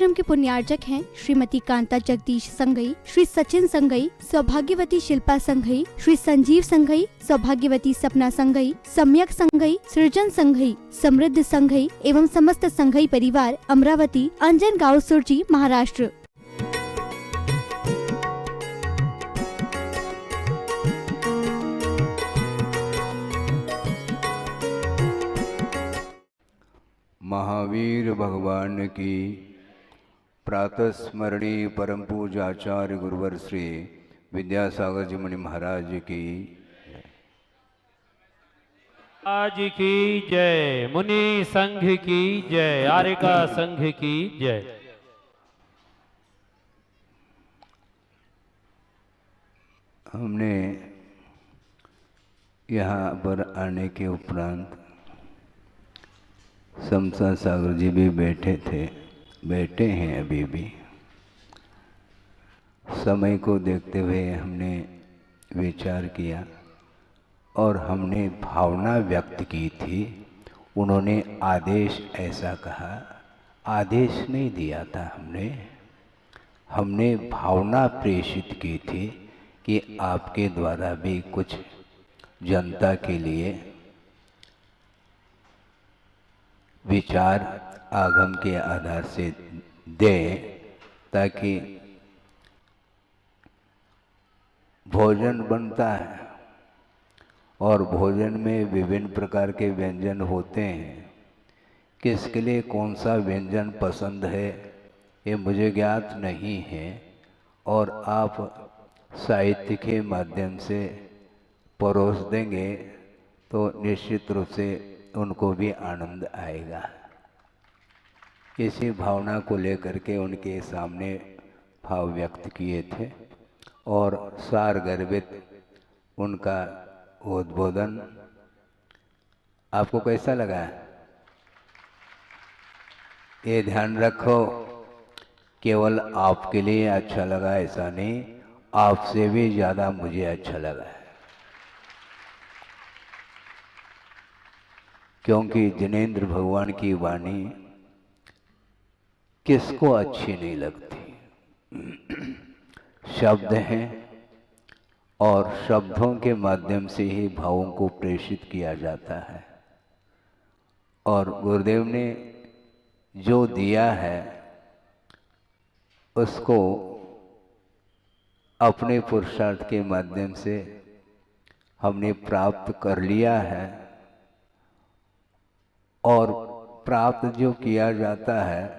कार्यक्रम के पुण्यार्जक हैं श्रीमती कांता जगदीश संघई, श्री सचिन संघई, सौभाग्यवती शिल्पा संघई, श्री संजीव संघई, सौभाग्यवती सपना संघई, सम्यक संघई, सृजन संघई, समृद्ध संघई एवं समस्त संघई परिवार, अमरावती, अंजन गांव, सुरजी, महाराष्ट्र। महावीर भगवान की प्रातः स्मरणीय परम पूज्य आचार्य गुरुवर श्री विद्यासागर जी मुनि महाराज की आज की जय, मुनि संघ की जय, आर्यका संघ की जय। हमने यहाँ पर आने के उपरांत समसा सागर जी भी बैठे हैं अभी भी। समय को देखते हुए हमने विचार किया और हमने भावना व्यक्त की थी। उन्होंने आदेश ऐसा कहा, आदेश नहीं दिया था हमने भावना प्रेषित की थी कि आपके द्वारा भी कुछ जनता के लिए विचार आगम के आधार से दें, ताकि भोजन बनता है और भोजन में विभिन्न प्रकार के व्यंजन होते हैं। किसके लिए कौन सा व्यंजन पसंद है ये मुझे ज्ञात नहीं है, और आप साहित्य के माध्यम से परोस देंगे तो निश्चित रूप से उनको भी आनंद आएगा। इसी भावना को लेकर के उनके सामने भाव व्यक्त किए थे और सार गर्भित उनका उद्बोधन आपको कैसा लगा? ये ध्यान रखो, केवल आपके लिए अच्छा लगा ऐसा नहीं, आपसे भी ज़्यादा मुझे अच्छा लगा है। क्योंकि जिनेंद्र भगवान की वाणी किसको अच्छी नहीं लगती। शब्द हैं और शब्दों के माध्यम से ही भावों को प्रेषित किया जाता है, और गुरुदेव ने जो दिया है उसको अपने पुरुषार्थ के माध्यम से हमने प्राप्त कर लिया है, और प्राप्त जो किया जाता है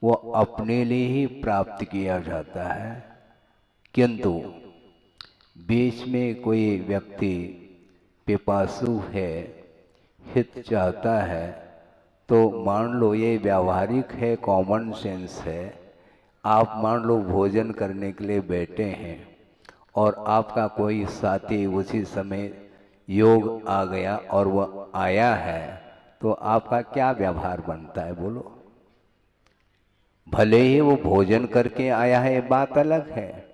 वो अपने लिए ही प्राप्त किया जाता है। किंतु बीच में कोई व्यक्ति पिपासु है, हित चाहता है, तो मान लो ये व्यावहारिक है, कॉमन सेंस है। आप मान लो भोजन करने के लिए बैठे हैं और आपका कोई साथी उसी समय योग आ गया और वह आया है, तो आपका क्या व्यवहार बनता है बोलो? भले ही वो भोजन करके आया है, बात अलग है,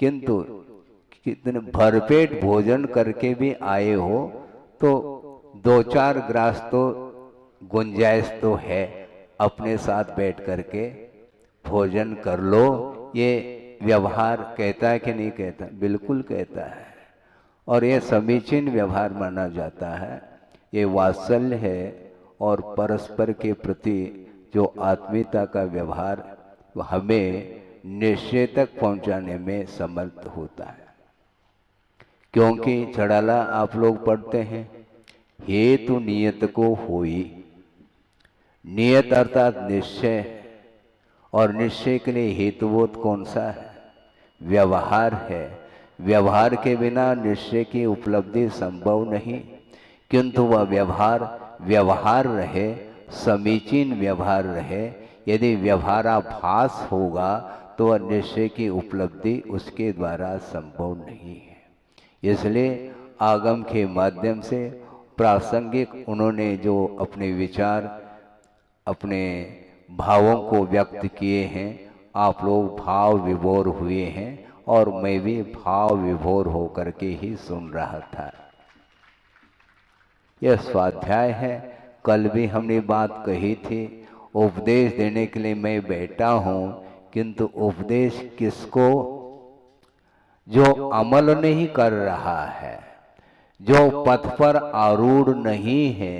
किंतु कितने भरपेट भोजन करके भी आए हो तो दो चार ग्रास तो गुंजाइश तो है, अपने साथ बैठ करके भोजन कर लो। ये व्यवहार कहता है कि नहीं कहता? बिल्कुल कहता है, और ये समीचीन व्यवहार माना जाता है। ये वात्सल्य है और परस्पर के प्रति जो आत्मीयता का व्यवहार हमें निश्चय तक पहुंचाने में समर्थ होता है। क्योंकि चढ़ाला आप लोग पढ़ते हैं, हेतु नियत को होई। नियत अर्थात निश्चय, और निश्चय के लिए हेतुबोध कौन सा है? व्यवहार है। व्यवहार के बिना निश्चय की उपलब्धि संभव नहीं, किंतु वह व्यवहार रहे, समीचीन व्यवहार रहे। यदि व्यवहाराभास होगा तो वह निश्चय की उपलब्धि उसके द्वारा संभव नहीं है। इसलिए आगम के माध्यम से प्रासंगिक उन्होंने जो अपने विचार, अपने भावों को व्यक्त किए हैं, आप लोग भाव विभोर हुए हैं और मैं भी भाव विभोर होकर के ही सुन रहा था। यह स्वाध्याय है। कल भी हमने बात कही थी, उपदेश देने के लिए मैं बैठा हूँ, किंतु उपदेश किसको? जो अमल नहीं कर रहा है, जो पथ पर आरूढ़ नहीं है,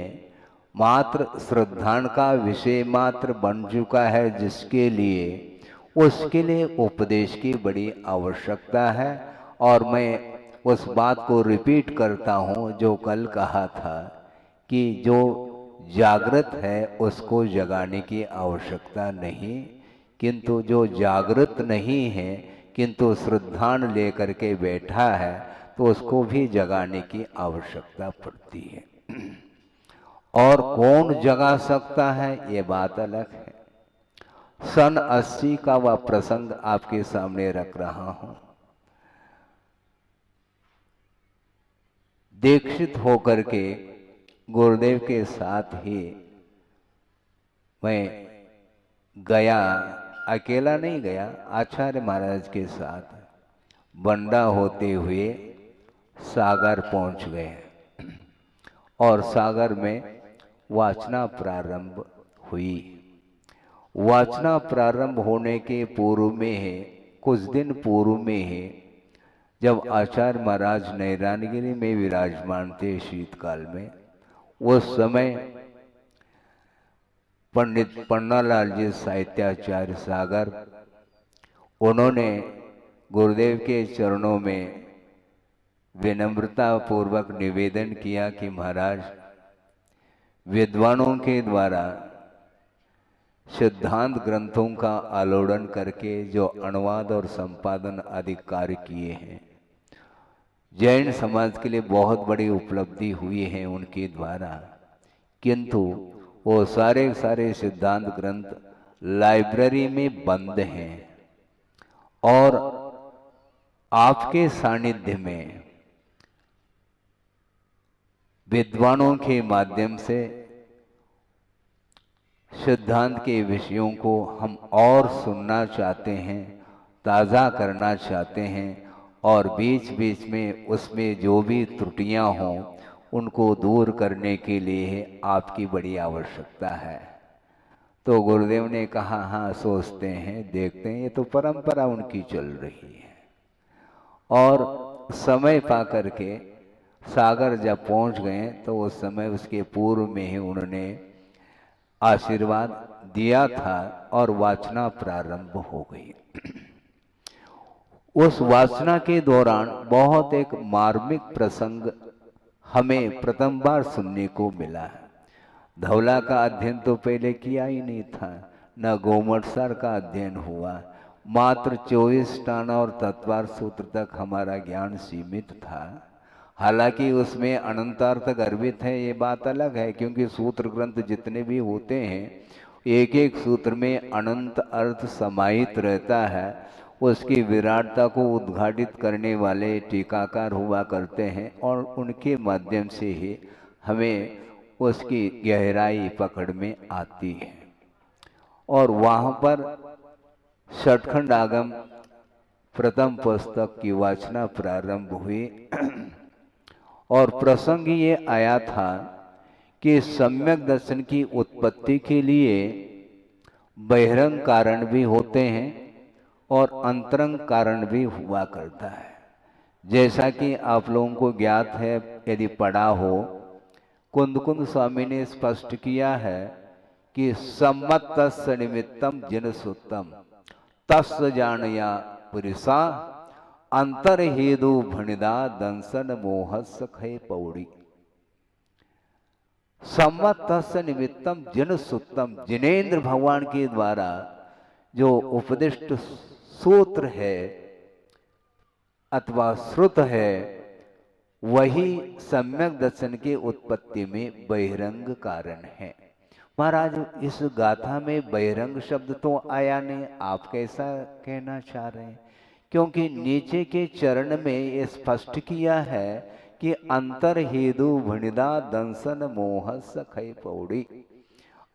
मात्र श्रद्धा का विषय मात्र बन चुका है जिसके लिए, उसके लिए उपदेश की बड़ी आवश्यकता है। और मैं उस बात को रिपीट करता हूँ जो कल कहा था कि जो जागृत है उसको जगाने की आवश्यकता नहीं, किंतु जो जागृत नहीं है किंतु श्रद्धान लेकर के बैठा है तो उसको भी जगाने की आवश्यकता पड़ती है। और कौन जगा सकता है ये बात अलग है। सन 80 का वह प्रसंग आपके सामने रख रहा हूं। दीक्षित होकर के गुरुदेव के साथ ही मैं गया, अकेला नहीं गया, आचार्य महाराज के साथ बंडा होते हुए सागर पहुंच गए और सागर में वाचना प्रारंभ हुई। वाचना प्रारंभ होने के पूर्व में है, कुछ दिन पूर्व में है, जब आचार्य महाराज नैरानगिरी में विराजमान थे शीतकाल में, उस समय पंडित पन्नालाल जी साहित्याचार्य सागर, उन्होंने गुरुदेव के चरणों में विनम्रता पूर्वक निवेदन किया कि महाराज, विद्वानों के द्वारा सिद्धांत ग्रंथों का आलोड़न करके जो अनुवाद और संपादन आदि कार्य किए हैं, जैन समाज के लिए बहुत बड़ी उपलब्धि हुई है उनके द्वारा, किंतु वो सारे सारे सिद्धांत ग्रंथ लाइब्रेरी में बंद हैं और आपके सानिध्य में विद्वानों के माध्यम से सिद्धांत के विषयों को हम और सुनना चाहते हैं, ताज़ा करना चाहते हैं और बीच बीच में उसमें जो भी त्रुटियां हों उनको दूर करने के लिए आपकी बड़ी आवश्यकता है। तो गुरुदेव ने कहा हाँ सोचते हैं, देखते हैं, ये तो परंपरा उनकी चल रही है। और समय पा करके सागर जब पहुंच गए तो उस समय उसके पूर्व में ही उन्होंने आशीर्वाद दिया था और वाचना प्रारंभ हो गई। उस वाचना के दौरान बहुत एक मार्मिक प्रसंग हमें प्रथम बार सुनने को मिला है। धौला का अध्ययन तो पहले किया ही नहीं था, न गोमटसार का अध्ययन हुआ, मात्र 24 टाना और तत्वार सूत्र तक हमारा ज्ञान सीमित था। हालांकि उसमें अनंतार्थ गर्भित है, ये बात अलग है, क्योंकि सूत्र ग्रंथ जितने भी होते हैं एक एक सूत्र में अनंत अर्थ समाहित रहता है। उसकी विराटता को उद्घाटित करने वाले टीकाकार हुआ करते हैं और उनके माध्यम से ही हमें उसकी गहराई पकड़ में आती है। और वहाँ पर षटखंड आगम प्रथम पुस्तक की वाचना प्रारंभ हुई और प्रसंग ये आया था कि सम्यक दर्शन की उत्पत्ति के लिए बहिरंग कारण भी होते हैं और अंतरंग कारण भी हुआ करता है। जैसा कि आप लोगों को ज्ञात है, यदि पढ़ा हो, कुंद स्वामी ने स्पष्ट किया है कि सम्मत तस्य निमित्तम जिन सुत्तम तस्य जानया पुरुषा अंतर हेदु भणिदा दंसन मोह सखे पौड़ी। सम्मत तस्य निमित्तम जिन सुत्तम, जिनेन्द्र भगवान के द्वारा जो उपदिष्ट सूत्र है अथवा श्रुत है, वही सम्यक दर्शन के उत्पत्ति में बहिरंग कारण है। महाराज, इस गाथा में बहिरंग शब्द तो आया नहीं, आप कैसा कहना चाह रहे हैं? क्योंकि नीचे के चरण में ये स्पष्ट किया है कि अंतर हेतु भणिदा दंसन मोह सखै पौड़ी।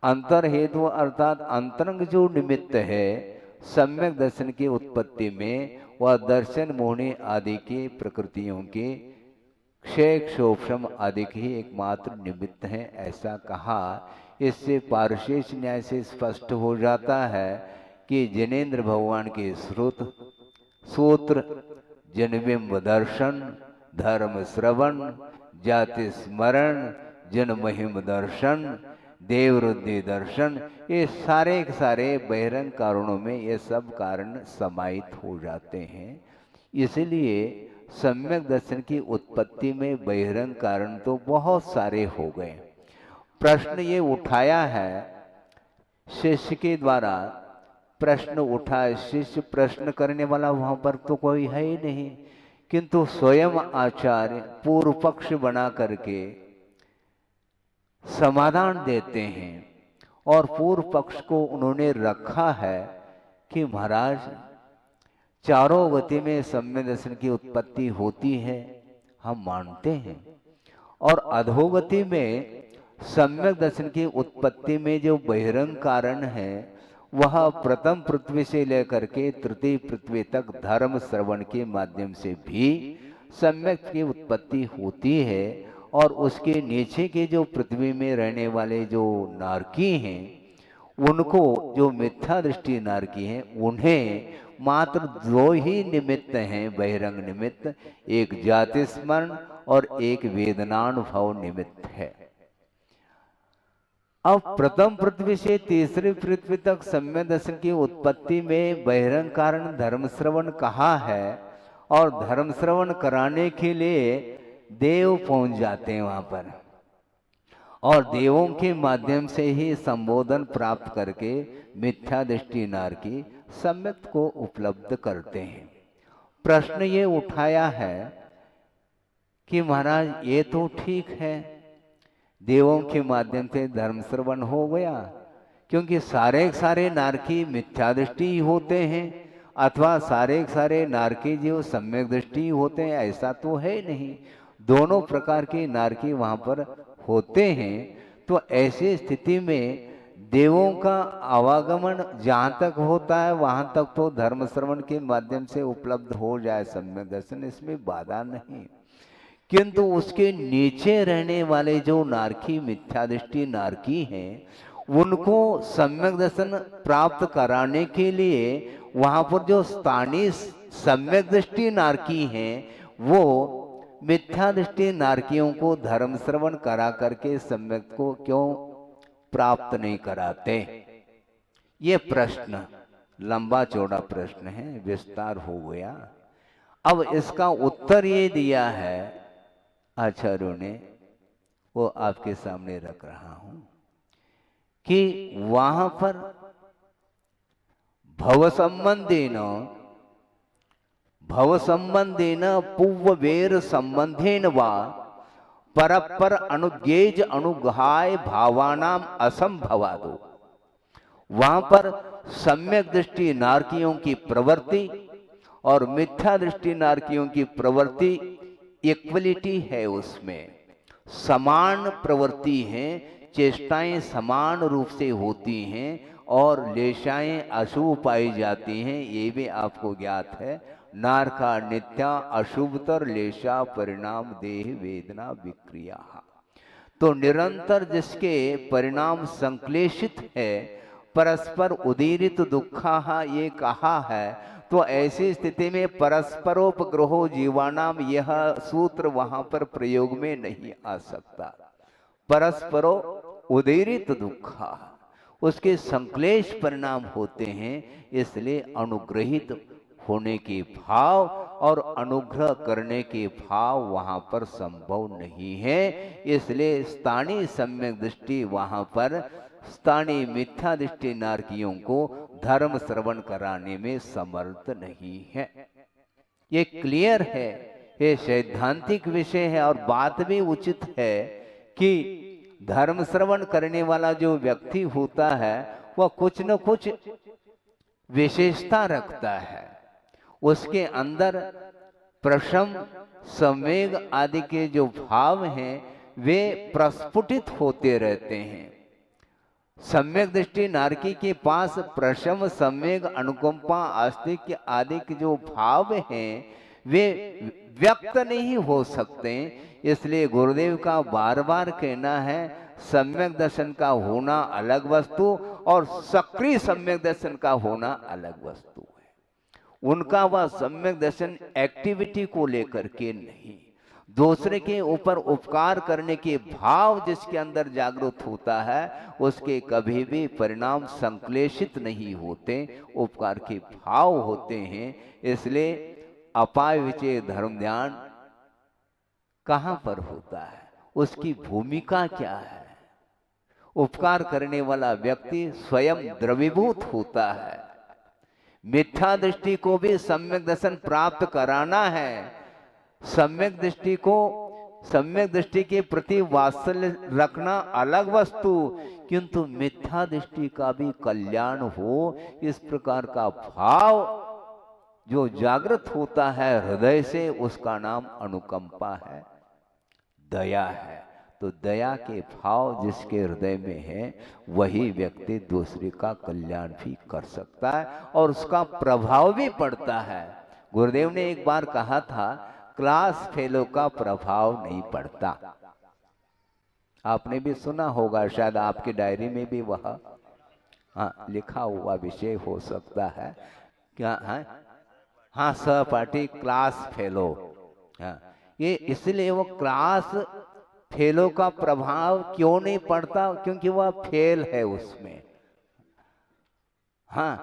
अंतर हेतु अर्थात अंतरंग जो निमित्त है सम्यक दर्शन की उत्पत्ति में, वह दर्शन मोहनी आदि की प्रकृतियों के क्षय क्षोभम आदि के ही एकमात्र निमित्त है, ऐसा कहा। इससे पारशेष न्याय से स्पष्ट हो जाता है कि जिनेन्द्र भगवान के श्रुत सूत्र जनबिंब दर्शन, धर्म श्रवण, जाति स्मरण, जन महिम दर्शन, देवरुद्धि दर्शन, ये सारे के सारे बहिरंग कारणों में ये सब कारण समाहित हो जाते हैं। इसलिए सम्यक दर्शन की उत्पत्ति में बहिरंग कारण तो बहुत सारे हो गए। प्रश्न ये उठाया है शिष्य के द्वारा, प्रश्न उठा, शिष्य प्रश्न करने वाला वहां पर तो कोई है ही नहीं, किंतु स्वयं आचार्य पूर्व पक्ष बना करके समाधान देते हैं। और पूर्व पक्ष को उन्होंने रखा है कि महाराज चारों गति में सम्यक दर्शन की उत्पत्ति होती है, हम मानते हैं, और अधोगति में सम्यक दर्शन की उत्पत्ति में जो बहिरंग कारण है वह प्रथम पृथ्वी से लेकर के तृतीय पृथ्वी तक धर्म श्रवण के माध्यम से भी सम्यक की उत्पत्ति होती है। और उसके नीचे के जो पृथ्वी में रहने वाले जो नारकी हैं, उनको जो मिथ्या दृष्टि नारकी हैं, उन्हें मात्र दो ही निमित्त हैं बहिरंग निमित्त, एक जाति स्मरण और एक वेदनानुभव निमित्त है। अब प्रथम पृथ्वी से तीसरी पृथ्वी तक सम्यक दर्शन की उत्पत्ति में बहिरंग कारण धर्म श्रवण कहा है, और धर्म श्रवण कराने के लिए देव पहुंच जाते हैं वहां पर, और देवों के माध्यम से ही संबोधन प्राप्त करके मिथ्या दृष्टि नारकी सम्यक को उपलब्ध करते हैं। प्रश्न ये उठाया है कि महाराज ये तो ठीक है, देवों के माध्यम से धर्म श्रवण हो गया, क्योंकि सारे नारकी मिथ्या दृष्टि ही होते हैं, अथवा सारे नारकी जो सम्यक दृष्टि होते हैं, ऐसा तो है नहीं, दोनों प्रकार के नारकी वहां पर होते हैं। तो ऐसी स्थिति में देवों का आवागमन जहां तक होता है वहां तक तो धर्म श्रवण के माध्यम से उपलब्ध हो जाए सम्यक दर्शन, इसमें बाधा नहीं, किंतु उसके नीचे रहने वाले जो नारकी मिथ्या दृष्टि नारकी हैं, उनको सम्यक दर्शन प्राप्त कराने के लिए वहां पर जो स्थानीय सम्यक दृष्टि नारकी हैं, वो मिथ्या दृष्टि नारकियों को धर्म श्रवण करा करके सम्यक को क्यों प्राप्त नहीं कराते? ये प्रश्न लंबा चौड़ा प्रश्न है, विस्तार हो गया। अब इसका उत्तर ये दिया है आचार्यों ने, वो आपके सामने रख रहा हूं कि वहां पर भव संबंधेन पूर्ववेर संबंधेन वा परपर अनुगेज अनुगाय भावानाम असंभवादो। वहां पर सम्यक दृष्टि नारकियों की प्रवृत्ति और मिथ्या दृष्टि नारकियों की प्रवृत्ति इक्वलिटी है, उसमें समान प्रवृत्ति है, चेष्टाएं समान रूप से होती हैं और लेशाएं अशुभ पाई जाती हैं, ये भी आपको ज्ञात है। नार का नित्या अशुभतर लेशा परिणाम देह वेदना विक्रिया। तो निरंतर जिसके परिणाम संक्लेशित है, परस्पर उदीरित दुखा ये कहा है, तो ऐसी स्थिति में परस्परोपग्रहो जीवानाम यह सूत्र वहां पर प्रयोग में नहीं आ सकता। परस्परो उदीरित दुखा, उसके संक्लेश परिणाम होते हैं, इसलिए अनुग्रहित होने के भाव और अनुग्रह करने के भाव वहां पर संभव नहीं है। इसलिए स्थानीय सम्यक दृष्टि वहां पर स्थानीय मिथ्या दृष्टि नारकियों को धर्म श्रवण कराने में समर्थ नहीं है। ये क्लियर है, ये सैद्धांतिक विषय है और बात भी उचित है कि धर्म श्रवण करने वाला जो व्यक्ति होता है वह कुछ न कुछ विशेषता रखता है, उसके अंदर प्रशम संवेग आदि के जो भाव हैं वे प्रस्फुटित होते रहते हैं। सम्यक दृष्टि नारकी के पास प्रशम संवेग अनुकंपा आस्तिक्य आदि के जो भाव हैं वे व्यक्त नहीं हो सकते, इसलिए गुरुदेव का बार बार कहना है सम्यक दर्शन का होना अलग वस्तु और सक्रिय सम्यक दर्शन का होना अलग वस्तु है। उनका वह सम्यक दर्शन एक्टिविटी को लेकर के नहीं, दूसरे के ऊपर उपकार करने के भाव जिसके अंदर जागृत होता है उसके कभी भी परिणाम संश्लेषित नहीं होते, उपकार के भाव होते हैं। इसलिए अपाय विचय धर्म ध्यान कहां पर होता है, उसकी भूमिका क्या है। उपकार करने वाला व्यक्ति स्वयं द्रवीभूत होता है। मिथ्या दृष्टि को भी सम्यक दर्शन प्राप्त कराना है। सम्यक दृष्टि को, सम्यक दृष्टि के प्रति वात्सल्य रखना अलग वस्तु, किंतु मिथ्या दृष्टि का भी कल्याण हो, इस प्रकार का भाव जो जागृत होता है हृदय से, उसका नाम अनुकंपा है, दया है। तो दया के भाव जिसके हृदय में है वही व्यक्ति दूसरे का कल्याण भी कर सकता है और उसका प्रभाव भी पड़ता है। गुरुदेव ने एक बार कहा था, क्लास फेलो का प्रभाव नहीं पड़ता। आपने भी सुना होगा, शायद आपकी डायरी में भी वह लिखा हुआ विषय हो सकता है। क्या है? हाँ, सहपाठी क्लास फेलो। ये इसलिए वो क्लास फेलो का प्रभाव क्यों नहीं पड़ता, क्योंकि वह फेल है उसमें। हाँ,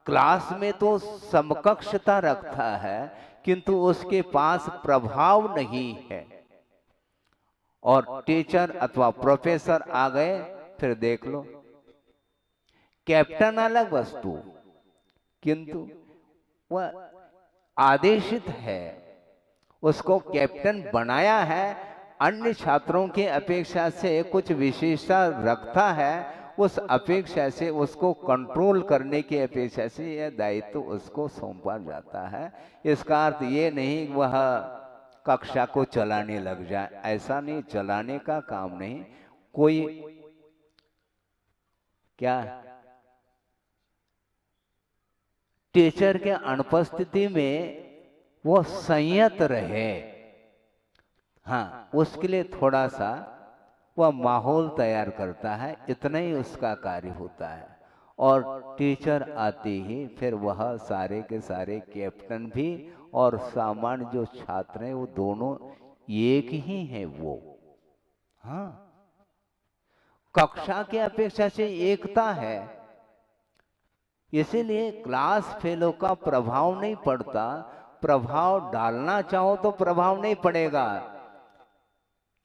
क्लास में तो समकक्षता रखता है किंतु उसके पास प्रभाव नहीं है। और टीचर अथवा प्रोफेसर आ गए, फिर देख लो, कैप्टन अलग वस्तु, किंतु वह आदेशित है, उसको कैप्टन बनाया है, अन्य छात्रों के अपेक्षा से कुछ विशेषता रखता है, उस अपेक्षा से उसको कंट्रोल करने की अपेक्षा से यह दायित्व उसको सौंपा जाता है। इसका अर्थ ये नहीं वह कक्षा को चलाने लग जाए, ऐसा नहीं, चलाने का काम नहीं। कोई क्या टीचर के अनुपस्थिति में वो संयत रहे, हाँ, उसके लिए थोड़ा सा वह माहौल तैयार करता है, इतना ही उसका कार्य होता है। और टीचर आते ही फिर वह सारे के सारे कैप्टन भी और सामान्य जो छात्र हैं वो दोनों एक ही हैं वो। हाँ, कक्षा के अपेक्षा से एकता है। इसीलिए क्लास फेलो का प्रभाव नहीं पड़ता। प्रभाव डालना चाहो तो प्रभाव नहीं पड़ेगा,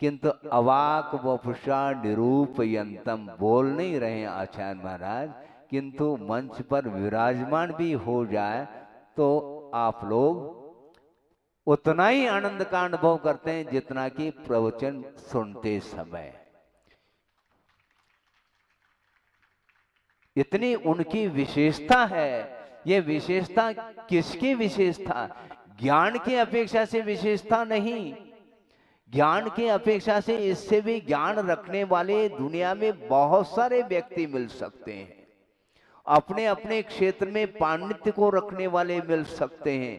किंतु अवाक वपुषा निरूपयंतम, बोल नहीं रहे आचार्य महाराज, किंतु मंच पर विराजमान भी हो जाए तो आप लोग उतना ही आनंद का अनुभव करते हैं जितना कि प्रवचन सुनते समय। इतनी उनकी विशेषता है। ये विशेषता किसकी विशेषता? ज्ञान की अपेक्षा से विशेषता नहीं। ज्ञान की अपेक्षा से इससे भी ज्ञान रखने वाले दुनिया में बहुत सारे व्यक्ति मिल सकते हैं। अपने अपने क्षेत्र में पांडित्य को रखने वाले मिल सकते हैं।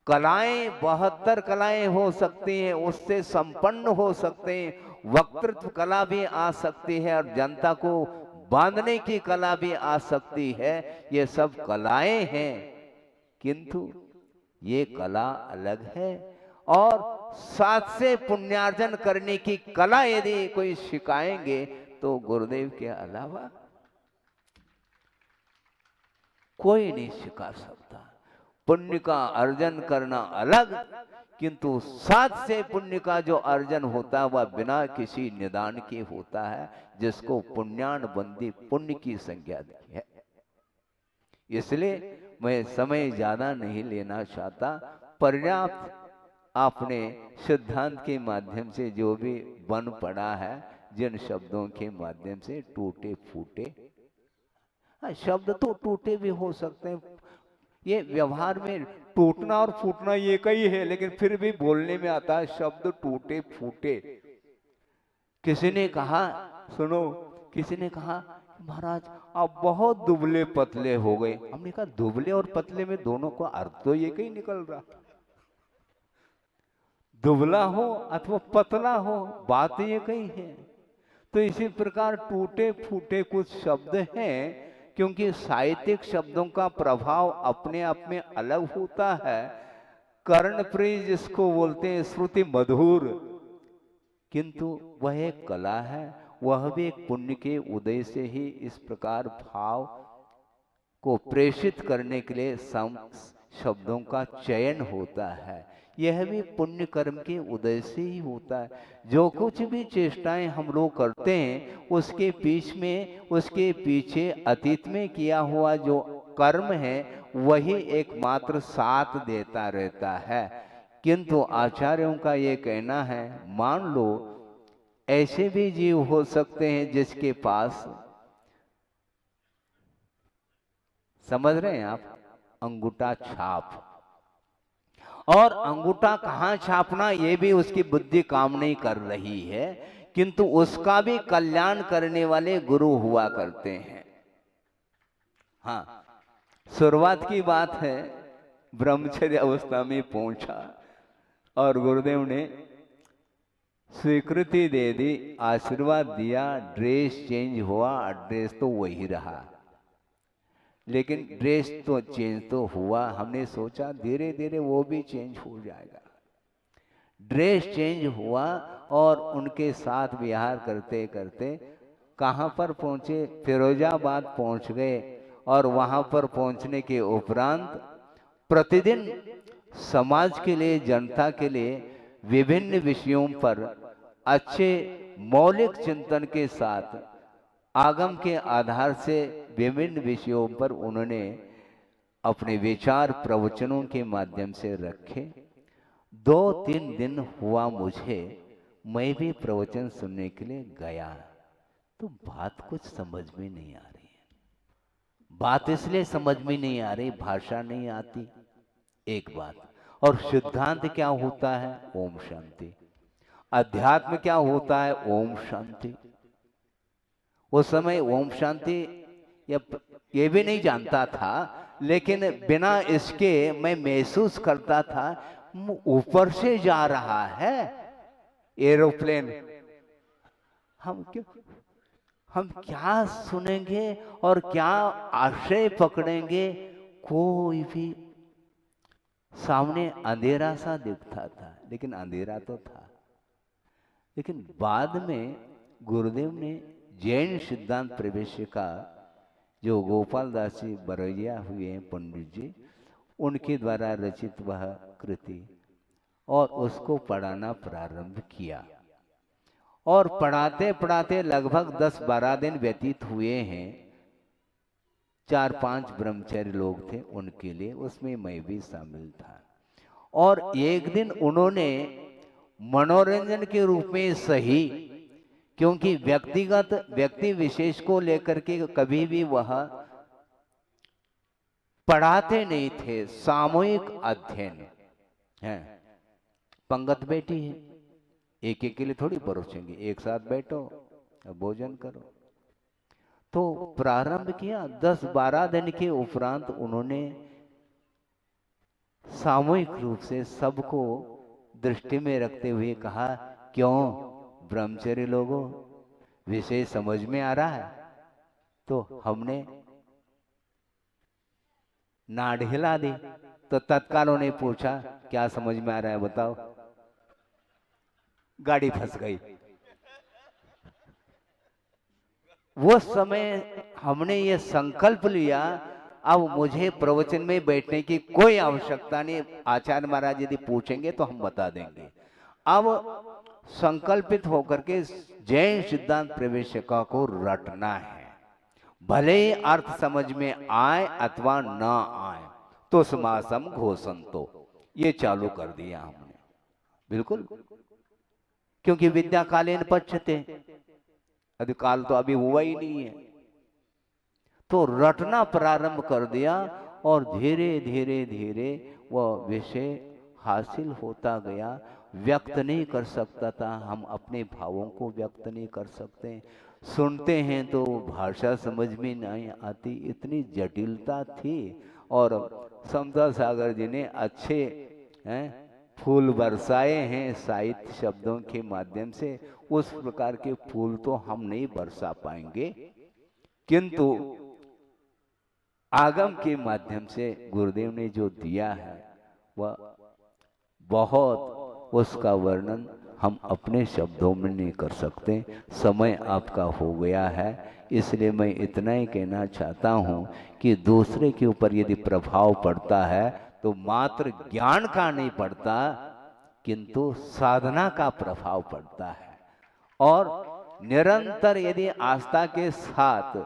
कलाएं 72 कलाएं हो सकती हैं, उससे संपन्न हो सकते हैं। वक्तृत्व कला भी आ सकती है और जनता को बांधने की कला भी आ सकती है। ये सब कलाएं हैं, किंतु ये कला अलग है। और साथ से पुण्यार्जन करने की कला यदि कोई सिखाएंगे तो गुरुदेव के अलावा कोई नहीं सिखा सकता। पुण्य का अर्जन करना अलग, किंतु साथ से पुण्य का जो अर्जन होता है वह बिना किसी निदान के होता है, जिसको पुण्यान बंदी पुण्य की संज्ञा दी है। इसलिए मैं समय ज्यादा नहीं लेना चाहता। पर्याप्त आपने सिद्धांत के माध्यम से जो भी बन पड़ा है, जिन शब्दों के माध्यम से टूटे फूटे, शब्द तो टूटे भी हो सकते हैं, ये व्यवहार में टूटना और फूटना ये कई है, लेकिन फिर भी बोलने में आता है शब्द टूटे फूटे। किसी ने कहा, सुनो, किसी ने कहा महाराज आप बहुत दुबले पतले हो गए। हमने कहा दुबले और पतले में दोनों को अर्थ तो ये कहीं निकल रहा। दुबला हो अथवा पतला हो, बात ये कही है। तो इसी प्रकार टूटे फूटे कुछ शब्द हैं, क्योंकि साहित्यिक शब्दों का प्रभाव अपने आप में अलग होता है। कर्णप्रिय जिसको बोलते हैं, श्रुति मधुर, किंतु वह एक कला है। वह भी एक पुण्य के उदय से ही इस प्रकार भाव को प्रेषित करने के लिए शब्दों का चयन होता है। यह भी पुण्य कर्म के उदय से ही होता है। जो कुछ भी चेष्टाएं हम लोग करते हैं, उसके पीछे अतीत में किया हुआ जो कर्म है वही एकमात्र साथ देता रहता है। किंतु आचार्यों का ये कहना है, मान लो ऐसे भी जीव हो सकते हैं जिसके पास, समझ रहे हैं आप, अंगूठा छाप, और अंगूठा कहाँ छापना ये भी उसकी बुद्धि काम नहीं कर रही है, किंतु उसका भी कल्याण करने वाले गुरु हुआ करते हैं। हाँ, शुरुआत की बात है, ब्रह्मचर्य अवस्था में पहुंचा और गुरुदेव ने स्वीकृति दे दी, आशीर्वाद दिया, ड्रेस चेंज हुआ। ड्रेस तो वही रहा, लेकिन ड्रेस तो चेंज तो हुआ। हमने सोचा धीरे धीरे वो भी चेंज हो जाएगा। ड्रेस चेंज हुआ और उनके साथ विहार करते करते कहाँ पर पहुँचे, फिरोजाबाद पहुँच गए। और वहाँ पर पहुँचने के उपरांत प्रतिदिन समाज के लिए, जनता के लिए विभिन्न विषयों पर अच्छे मौलिक चिंतन के साथ आगम के आधार से विभिन्न विषयों पर उन्होंने अपने विचार प्रवचनों के माध्यम से रखे। 2-3 दिन हुआ मुझे, मैं भी प्रवचन सुनने के लिए गया, तो बात कुछ समझ में नहीं आ रही है। बात इसलिए समझ में नहीं आ रही, भाषा नहीं आती, एक बात। और सिद्धांत क्या होता है, ओम शांति। अध्यात्म क्या होता है, ओम शांति। उस समय ओम शांति ये भी नहीं जानता था, लेकिन बिना इसके मैं महसूस करता था ऊपर से जा रहा है एरोप्लेन। हम क्या सुनेंगे और क्या आशय पकड़ेंगे, कोई भी। सामने अंधेरा सा दिखता था, लेकिन अंधेरा तो था। लेकिन बाद में गुरुदेव ने जैन सिद्धांत प्रवेश का, जो गोपाल दास जी बरैया हुए हैं पंडित जी, उनके द्वारा रचित वह कृति, और उसको पढ़ाना प्रारंभ किया। और पढ़ाते पढ़ाते लगभग 10-12 दिन व्यतीत हुए हैं। 4-5 ब्रह्मचारी लोग थे, उनके लिए, उसमें मैं भी शामिल था। और एक दिन उन्होंने मनोरंजन के रूप में सही, क्योंकि व्यक्ति विशेष को लेकर के कभी भी वह पढ़ाते नहीं थे, सामूहिक अध्ययन है। पंगत बैठी है, एक एक के लिए थोड़ी परोसेंगे, एक साथ बैठो भोजन करो। तो प्रारंभ किया। 10-12 दिन के उपरांत उन्होंने सामूहिक रूप से सबको दृष्टि में रखते हुए कहा, क्यों ब्रह्मचर्य लोगों, विषय समझ में आ रहा है? तो हमने नाड़ हिला दी। तो तत्काल उन्हें पूछा, क्या समझ में आ रहा है बताओ? गाड़ी फंस गई। वो समय हमने ये संकल्प लिया, अब मुझे प्रवचन में बैठने की कोई आवश्यकता नहीं, आचार्य महाराज यदि पूछेंगे तो हम बता देंगे। अब संकल्पित होकर के जैन सिद्धांत प्रवेशिका को रटना है, भले ही अर्थ समझ में आए अथवा ना आए, तो समासम घोषंतो, ये चालू कर दिया हमने। बिल्कुल, क्योंकि विद्या कालीन पश्यते, अधिकाल तो अभी हुआ ही नहीं है। तो रटना प्रारंभ कर दिया और धीरे धीरे धीरे वह विषय हासिल होता गया। व्यक्त नहीं कर सकता था, हम अपने भावों को व्यक्त नहीं कर सकते। सुनते हैं तो भाषा समझ में नहीं आती, इतनी जटिलता थी। और समता सागर जी ने अच्छे फूल बरसाए हैं साहित्य शब्दों के माध्यम से, उस प्रकार के फूल तो हम नहीं बरसा पाएंगे, किंतु आगम के माध्यम से गुरुदेव ने जो दिया है वह बहुत, उसका वर्णन हम अपने शब्दों में नहीं कर सकते। समय आपका हो गया है, इसलिए मैं इतना ही कहना चाहता हूँ कि दूसरे के ऊपर यदि प्रभाव पड़ता है तो मात्र ज्ञान का नहीं पड़ता, किंतु साधना का प्रभाव पड़ता है। और निरंतर यदि आस्था के साथ,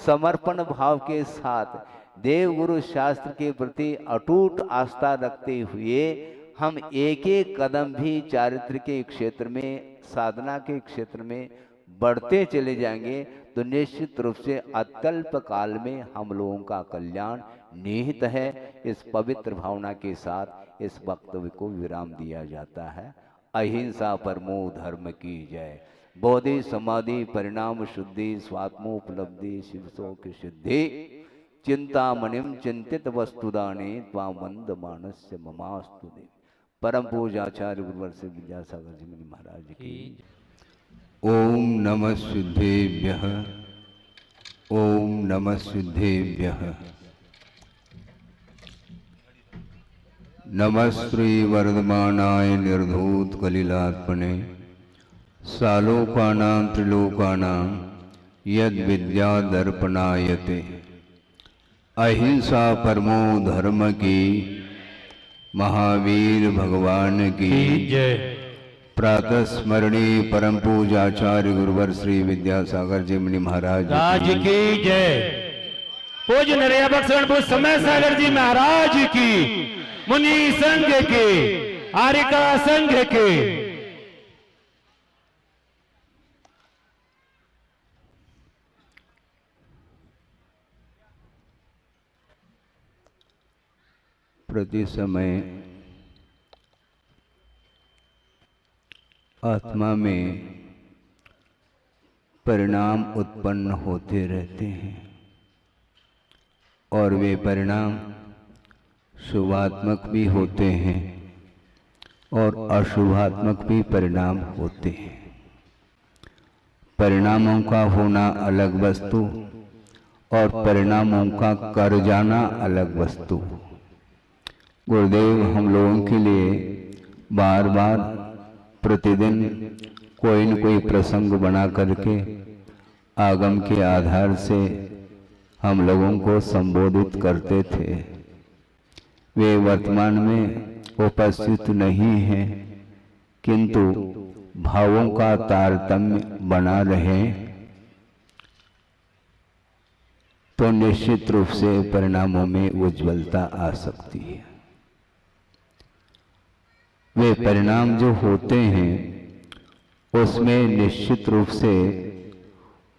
समर्पण भाव के साथ, देव गुरु शास्त्र के प्रति अटूट आस्था रखते हुए हम एक एक कदम भी चारित्र के क्षेत्र में, साधना के क्षेत्र में बढ़ते चले जाएंगे तो निश्चित रूप से अत्यल्प काल में हम लोगों का कल्याण निहित है। इस पवित्र भावना के साथ इस वक्तव्य को विराम दिया जाता है। अहिंसा परमो धर्म की जय। बोधि समाधि परिणाम शुद्धि स्वात्मोपलब्धि शिवसो की सिद्धि। चिंतामणिम चिंतित वस्तुदाने त्वामंद मानस्य ममास्तुदे। परम पूजाचार्य गुरुवर से विद्यासागर जी मुनि महाराज की। ओम नमः सिद्धेभ्यः, ओम नमः सिद्धेभ्यः। नमः श्री वर्धमानाय निर्धूत कलिलात्मने सालोकानां त्रिलोकानां यद विद्या दर्पणायते। अहिंसा परमो धर्म की महावीर भगवान की जय। प्रातः स्मरणीय परम पूजाचार्य गुरुवर श्री विद्यासागर जी मुनि महाराज की जय। पूज्य नरैया बख्शरणपुर समय सागर जी महाराज की, मुनि संघ की, आर्यका संघ की। प्रति समय आत्मा में परिणाम उत्पन्न होते रहते हैं और वे परिणाम शुभात्मक भी होते हैं और अशुभात्मक भी परिणाम होते हैं। परिणामों का होना अलग वस्तु और परिणामों का कर जाना अलग वस्तु। गुरुदेव हम लोगों के लिए बार बार प्रतिदिन कोई न कोई प्रसंग बना करके आगम के आधार से हम लोगों को संबोधित करते थे। वे वर्तमान में उपस्थित नहीं हैं, किंतु भावों का तारतम्य बना रहे तो निश्चित रूप से परिणामों में उज्ज्वलता आ सकती है। वे परिणाम जो होते हैं उसमें निश्चित रूप से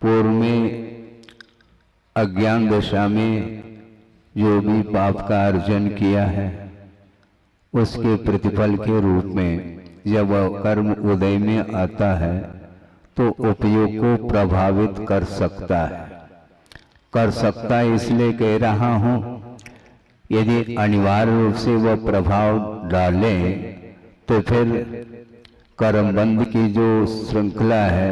पूर्व में अज्ञान दशा में जो भी पाप का अर्जन किया है उसके प्रतिफल के रूप में जब वह कर्म उदय में आता है तो उपयोग को प्रभावित कर सकता है। कर सकता है इसलिए कह रहा हूं, यदि अनिवार्य रूप से वह प्रभाव डाले तो फिर कर्मबंध की जो श्रृंखला है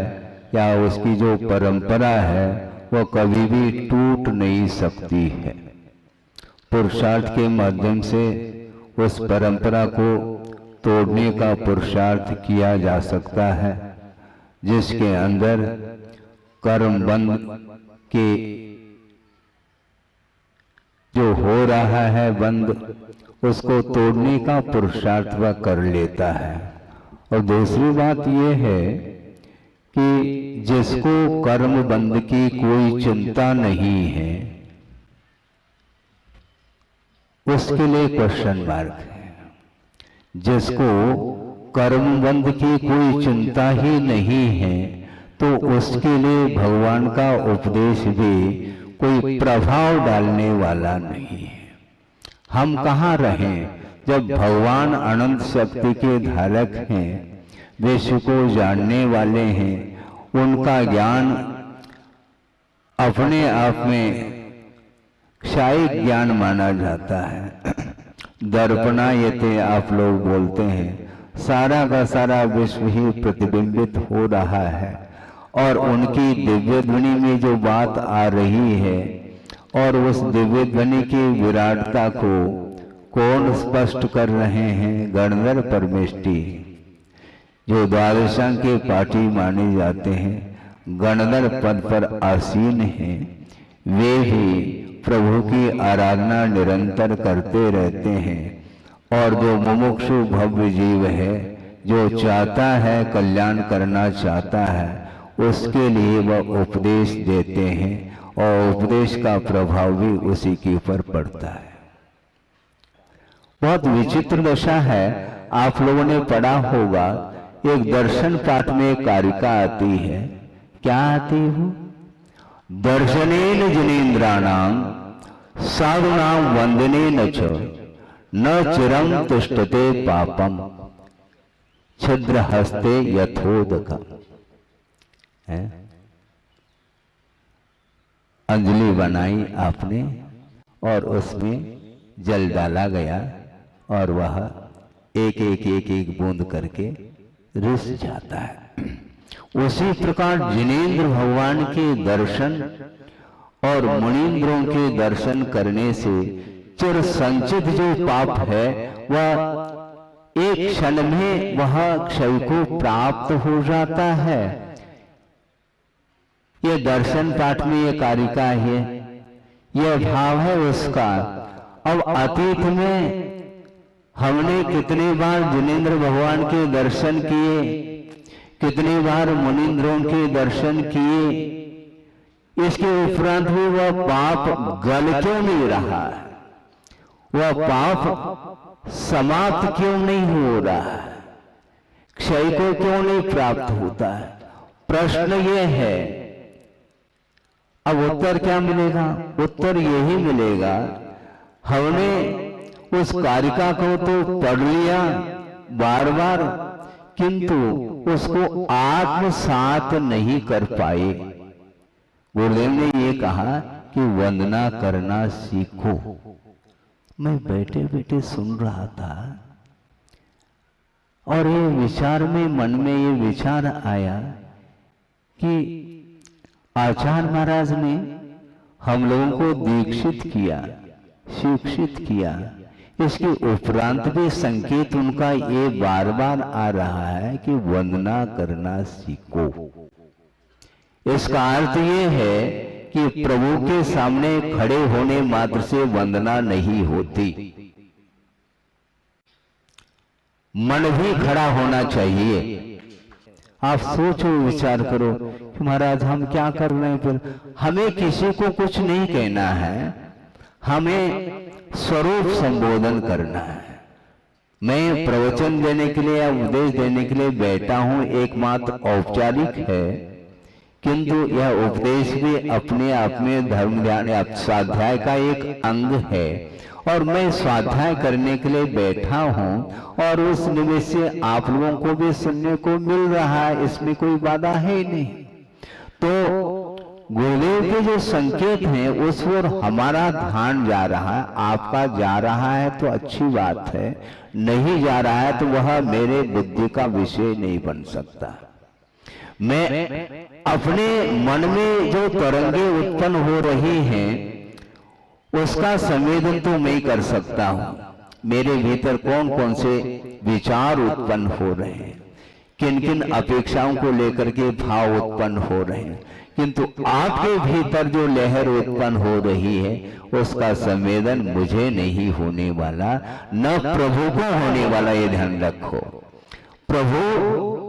या उसकी जो परंपरा है वह कभी भी टूट नहीं सकती है। पुरुषार्थ के माध्यम से उस परंपरा को तोड़ने का पुरुषार्थ किया जा सकता है, जिसके अंदर कर्मबंध के जो हो रहा है बंद, उसको तोड़ने का पुरुषार्थ वह कर लेता है। और दूसरी बात यह है कि जिसको कर्म बंध की कोई चिंता नहीं है उसके लिए क्वेश्चन मार्क है। जिसको कर्म बंध की कोई चिंता ही नहीं है तो उसके लिए भगवान का उपदेश भी कोई प्रभाव डालने वाला नहीं है। हम कहाँ रहें जब भगवान अनंत शक्ति के धारक हैं, विश्व को जानने वाले हैं, उनका ज्ञान अपने आप में क्षायिक ज्ञान माना जाता है। दर्पणायते आप लोग बोलते हैं, सारा का सारा विश्व ही प्रतिबिंबित हो रहा है और उनकी दिव्य ध्वनि में जो बात आ रही है और उस दिव्य ध्वनि की विराटता को कौन स्पष्ट कर रहे हैं? गणधर परमेष्टि, जो द्वादशांग के पाठी माने जाते हैं, गणधर पद पर आसीन हैं, वे भी प्रभु की आराधना निरंतर करते रहते हैं। और जो मुमुक्षु भव्य जीव है, जो चाहता है कल्याण करना चाहता है, उसके लिए वह उपदेश देते हैं और उपदेश का प्रभाव भी उसी के ऊपर पड़ता है। बहुत विचित्र दशा है। आप लोगों ने पढ़ा होगा, एक दर्शन पाठ में एक कारिका आती है। क्या आती है? दर्शनेन जनेन्द्राणाम साधुनाम वंदनेन च न चिरं तिष्ठते पापम छिद्र हस्ते यथोदकम्। अंजलि बनाई आपने और उसमें जल डाला गया और वह एक एक एक एक बूंद करके रिस जाता है। उसी प्रकार जिनेन्द्र भगवान के दर्शन और मुनीन्द्रों के दर्शन करने से चिर संचित जो पाप है वह एक क्षण में वह क्षय को प्राप्त हो जाता है। ये दर्शन पाठ में ये कारिका है, यह भाव है उसका। अब अतीत में हमने कितनी बार जिनेन्द्र भगवान के दर्शन किए, कितनी बार मुनीन्द्रों के दर्शन किए, इसके उपरांत भी वह पाप गल क्यों नहीं रहा है? वह पाप समाप्त क्यों नहीं हो रहा है? क्षय को क्यों नहीं प्राप्त होता है? प्रश्न यह है। अब उत्तर क्या मिलेगा? उत्तर यही मिलेगा, हमने उस कारिका को तो पढ़ लिया बार बार, किंतु उसको आत्मसात नहीं कर पाए। गुरुदेव ने ये कहा कि वंदना करना सीखो। मैं बैठे बैठे सुन रहा था और ये विचार में, मन में ये विचार आया कि आचार्य महाराज ने हम लोगों को दीक्षित किया, शिक्षित किया, इसके उपरांत भी संकेत उनका ये बार बार आ रहा है कि वंदना करना सीखो। इसका अर्थ ये है कि प्रभु के सामने खड़े होने मात्र से वंदना नहीं होती, मन भी खड़ा होना चाहिए। आप सोचो, विचार करो कि महाराज हम क्या कर रहे हैं। फिर हमें किसी को कुछ नहीं कहना है, हमें स्वरूप संबोधन करना है। मैं प्रवचन देने के लिए या उपदेश देने के लिए बैठा हूं, एकमात्र औपचारिक है, किंतु यह उपदेश भी अपने आप में धर्म ध्यान स्वाध्याय का एक अंग है और मैं स्वाध्याय करने के लिए बैठा हूं और उस निमित्त से आप लोगों को भी सुनने को मिल रहा है, इसमें कोई बाधा है नहीं। तो गुरुदेव के जो संकेत हैं उस पर हमारा ध्यान जा रहा है, आपका जा रहा है तो अच्छी बात है, नहीं जा रहा है तो वह मेरे बुद्धि का विषय नहीं बन सकता। मैं अपने मन में जो तरंगे उत्पन्न हो रही हैं उसका संवेदन तो मैं कर सकता हूं। मेरे भीतर कौन कौन से विचार उत्पन्न हो रहे हैं, किन किन अपेक्षाओं को लेकर के भाव उत्पन्न हो रहे हैं, किंतु आपके भीतर जो लहर उत्पन्न हो रही है उसका संवेदन मुझे नहीं होने वाला, न प्रभु को होने वाला। ये ध्यान रखो, प्रभु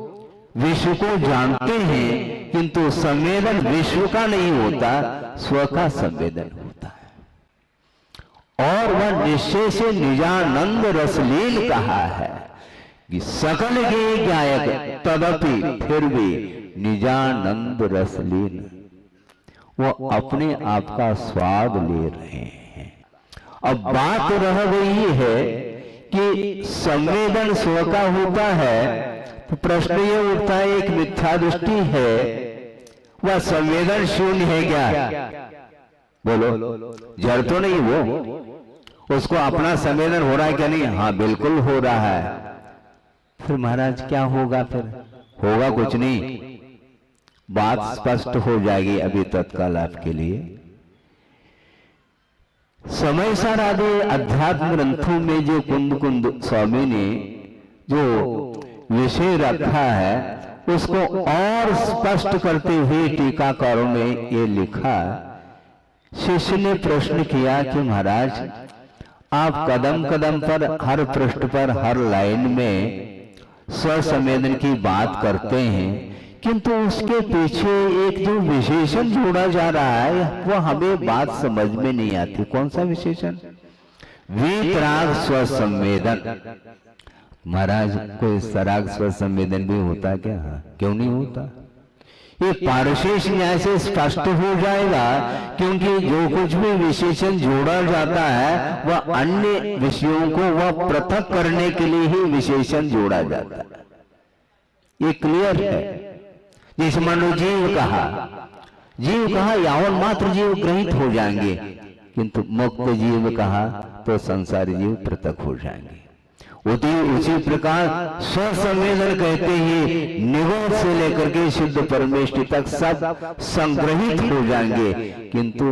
विश्व को जानते हैं किंतु संवेदन विश्व का नहीं होता, स्व का संवेदन होता है। और वह निश्चय से निजानंद रसलीन कहा है कि सकल के गायक तदपि फिर भी निजानंद रसलीन, वो अपने आप का स्वाद ले रहे हैं। अब बात रह गई है कि संवेदन स्व का होता है, तो प्रश्न ये उठता है, एक मिथ्या दृष्टि है, वह संवेदन शून्य है क्या? बोलो, जड़ तो नहीं उसको अपना संवेदन हो रहा है क्या नहीं? हाँ बिल्कुल हो रहा है। फिर महाराज क्या होगा? फिर होगा कुछ नहीं, बात स्पष्ट हो जाएगी अभी तत्काल आपके लिए। समय सार आदि अध्यात्म ग्रंथों में जो कुंद स्वामी ने जो विषय रखा है उसको और स्पष्ट करते हुए टीकाकारों ने ये लिखा। शिष्य ने प्रश्न किया कि महाराज आप कदम कदम पर, हर पृष्ठ पर, हर लाइन में स्वसंवेदन की बात करते हैं, किंतु उसके पीछे एक जो विशेषण जोड़ा जा रहा है वो हमें बात समझ में नहीं आती। कौन सा विशेषण? वीतराग स्वसंवेदन। महाराज कोई सराग स्वसंवेदन भी होता क्या? हाँ, क्यों नहीं होता? ये पारशेष न्याय से स्पष्ट हो जाएगा, क्योंकि जो कुछ भी विशेषण जोड़ा जाता है वह अन्य विषयों को वह पृथक करने के लिए ही विशेषण जोड़ा जाता है। ये क्लियर है। जैसे मान लो जीव कहा यावन मात्र जीव ग्रहित हो जाएंगे, किंतु मुक्त जीव कहा तो संसारी जीव पृथक हो जाएंगे। उसी प्रकार स्वसंवेदन कहते ही निगोद से लेकर के शुद्ध परमेष्टि तक सब संग्रहित हो जाएंगे, किंतु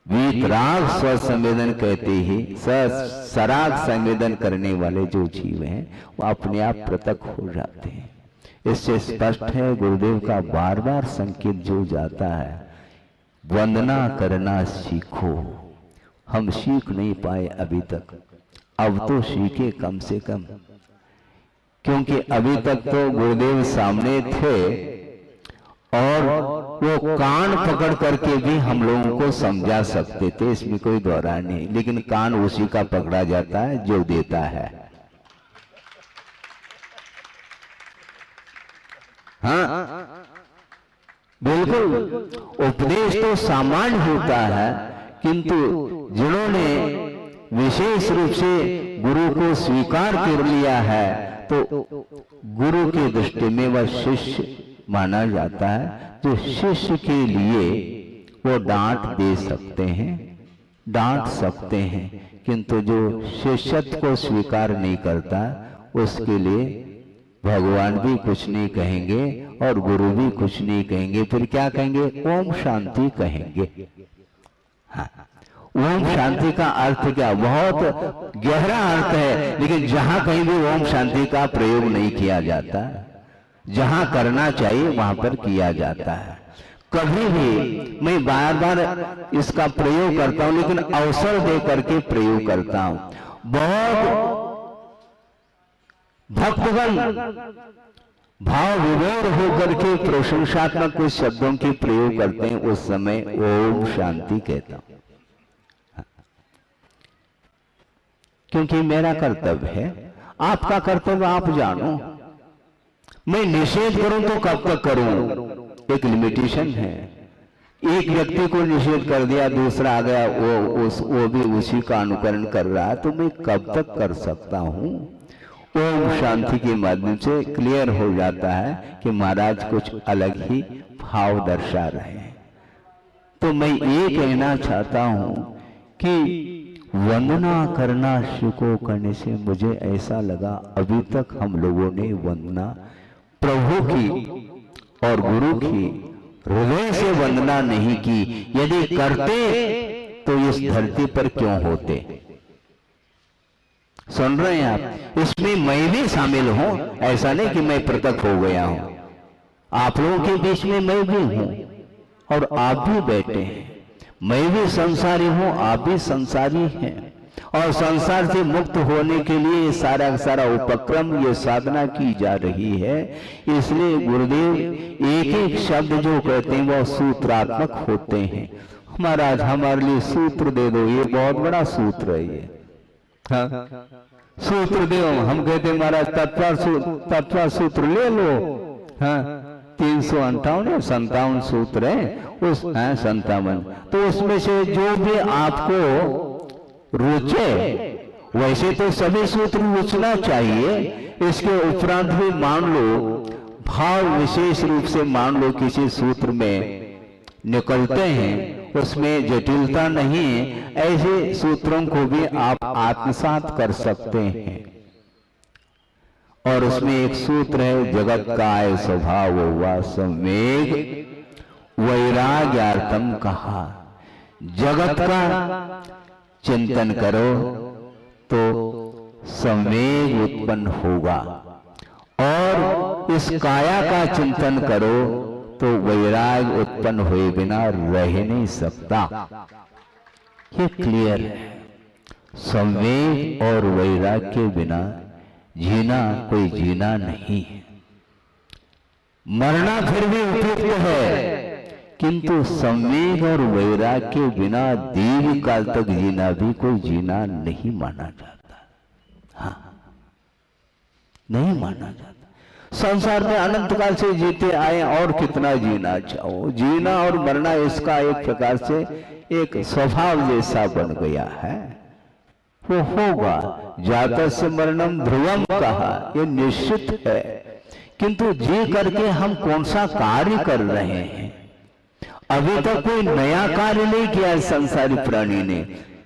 वीतराग स्वसंवेदन कहते ही सराग संवेदन करने वाले जो जीव हैं वो अपने आप पृथक हो जाते हैं। इससे स्पष्ट है गुरुदेव का बार बार संकेत जो जाता है, वंदना करना सीखो। हम सीख नहीं पाए अभी तक, अब तो सीखे कम से कम, क्योंकि अभी तक तो गुरुदेव सामने थे और वो कान पकड़ करके भी हम लोगों को समझा सकते थे, इसमें कोई दोहरा नहीं। लेकिन कान उसी का पकड़ा जाता है जो देता है। हाँ बिल्कुल, उपदेश तो सामान्य होता है, किंतु जिन्होंने विशेष रूप से गुरु को स्वीकार कर लिया है तो गुरु की दृष्टि में वह शिष्य माना जाता है। तो शिष्य के लिए वो डांट दे सकते हैं, डांट सकते हैं, किंतु जो शिष्यत्व को स्वीकार नहीं करता उसके लिए भगवान भी कुछ नहीं कहेंगे और गुरु भी कुछ नहीं कहेंगे। फिर क्या कहेंगे? ओम शांति कहेंगे। हाँ, ओम शांति का अर्थ क्या? बहुत गहरा अर्थ है, लेकिन जहां कहीं भी ओम शांति का प्रयोग नहीं किया जाता, जहां करना चाहिए वहां पर किया जाता है। कभी भी मैं बार बार इसका प्रयोग करता हूं, लेकिन अवसर दे करके प्रयोग करता हूं। बहुत भक्तगण भाव विभोर होकर के प्रशंसात्मक कुछ शब्दों के प्रयोग करते हैं, उस समय ओम शांति कहता हूं, क्योंकि मेरा कर्तव्य है, आपका कर्तव्य आप जानो। मैं निषेध करूं तो कब तक करूं? एक लिमिटेशन है। एक व्यक्ति को निषेध कर दिया, दूसरा आ गया, वो भी उसी का अनुकरण कर रहा है, तो मैं कब तक कर सकता हूं? ओम शांति के माध्यम से क्लियर हो जाता है कि महाराज कुछ अलग ही भाव दर्शा रहे हैं। तो मैं ये कहना चाहता हूं कि वंदना करना सीखो। करने से मुझे ऐसा लगा अभी तक हम लोगों ने वंदना प्रभु की और गुरु की हृदय से वंदना नहीं की। यदि करते तो इस धरती पर क्यों होते? सुन रहे हैं आप? इसमें मैं भी शामिल हूं, ऐसा नहीं कि मैं पृथक हो गया हूं। आप लोगों के बीच में मैं भी हूं और आप भी बैठे हैं। मैं भी संसारी हूं, आप भी संसारी हैं, और संसार से मुक्त होने के लिए सारा सारा उपक्रम, ये साधना की जा रही है। इसलिए गुरुदेव एक एक शब्द जो कहते हैं वो सूत्रात्मक होते हैं। महाराज हमारे लिए सूत्र दे दो, ये बहुत बड़ा सूत्र है ये। हाँ? सूत्र दो, हम कहते हैं महाराज तत्व सूत्र ले लो। हाँ, 358 सूत्र है, उस 57, तो उसमें से जो भी आपको रुचे, वैसे तो सभी सूत्र रुचना चाहिए। इसके उपरांत भी मान लो, भाव विशेष रूप से मान लो किसी सूत्र में निकलते हैं उसमें जटिलता नहीं है, ऐसे सूत्रों को भी आप आत्मसात कर सकते हैं। और उसमें एक सूत्र है, जगत काय स्वभाव हुआ संवेग वैराग्यार्थम कहा। जगत का चिंतन करो तो संवेग उत्पन्न होगा, और इस काया का चिंतन करो तो वैराग उत्पन्न हुए बिना रह नहीं सकता। ये क्लियर है। संवेग और वैराग के बिना जीना कोई जीना नहीं है। मरना फिर भी उपयुक्त है, किंतु संवेग और वैराग के बिना दीर्घ काल तक जीना भी कोई जीना नहीं माना जाता। हाँ, नहीं माना जाता। संसार में अनंत काल से जीते आए, और कितना जीना चाहो। जीना और मरना इसका एक प्रकार से एक स्वभाव जैसा बन गया है, वो होगा। जातस्य मरणम ध्रुवम कहा, ये निश्चित है। किंतु जी करके हम कौन सा कार्य कर रहे हैं? अभी तक कोई नया कार्य नहीं किया संसारी प्राणी ने,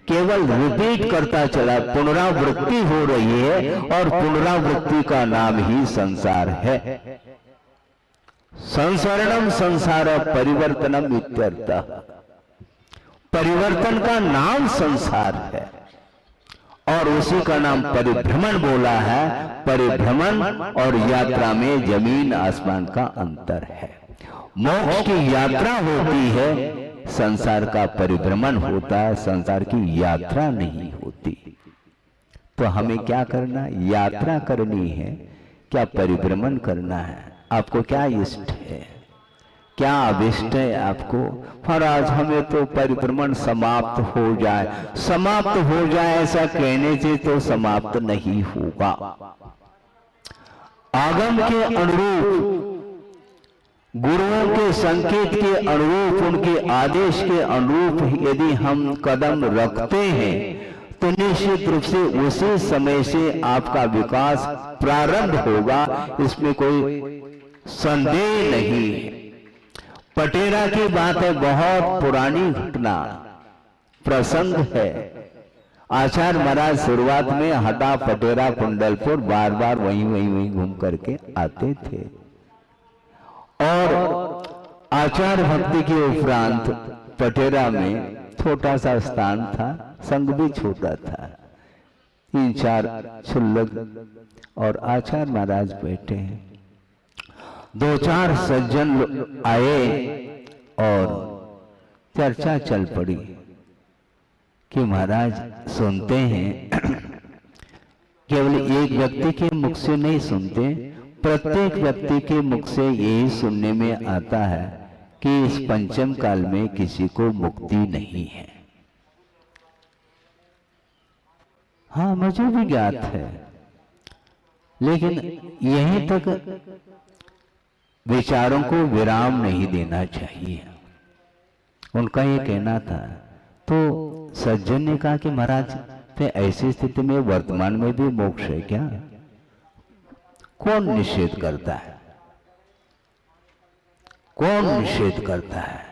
केवल रिपीट करता चला, पुनरावृत्ति हो रही है, और पुनरावृत्ति का नाम ही संसार है। संसरणम संसार परिवर्तनम इत्यर्थः। परिवर्तन का नाम संसार है, और उसी का नाम परिभ्रमण बोला है। परिभ्रमण और यात्रा में जमीन आसमान का अंतर है। मोक्ष की यात्रा होती है, संसार का परिभ्रमण होता है, संसार की यात्रा नहीं होती। तो हमें क्या करना? यात्रा करनी है, क्या परिभ्रमण करना है? आपको क्या इष्ट है, क्या अभिष्ट है आपको? महाराज हमें तो परिभ्रमण समाप्त हो जाए। समाप्त हो जाए ऐसा कहने से तो समाप्त नहीं होगा। आगम के अनुरूप, गुरुओं के संकेत के अनुरूप, उनके आदेश के अनुरूप यदि हम कदम रखते हैं तो निश्चित रूप से उसी समय से आपका विकास प्रारंभ होगा, इसमें कोई संदेह नहीं है। पटेरा की बात है, बहुत पुरानी घटना प्रसंग है। आचार्य महाराज शुरुआत में हटा पटेरा कुंडलपुर बार बार वहीं घूम करके आते थे, और आचार भक्ति के उपरांत पटेरा में छोटा सा स्थान था, संघ भी छोटा था, 3-4 क्षुल्लक, और आचार्य महाराज बैठे हैं। 2-4 सज्जन आए और चर्चा चल पड़ी कि महाराज सुनते हैं, केवल एक व्यक्ति के मुख से नहीं सुनते, प्रत्येक व्यक्ति के मुख से यही सुनने में आता है कि इस पंचम काल में किसी को मुक्ति नहीं है। हाँ, मुझे भी ज्ञात है, लेकिन यहीं तक विचारों को विराम नहीं देना चाहिए। उनका ये कहना था। तो सज्जन ने कहा कि महाराज तो ऐसी स्थिति में वर्तमान में भी मोक्ष है क्या? कौन निषेध करता है? कौन निषेध करता है?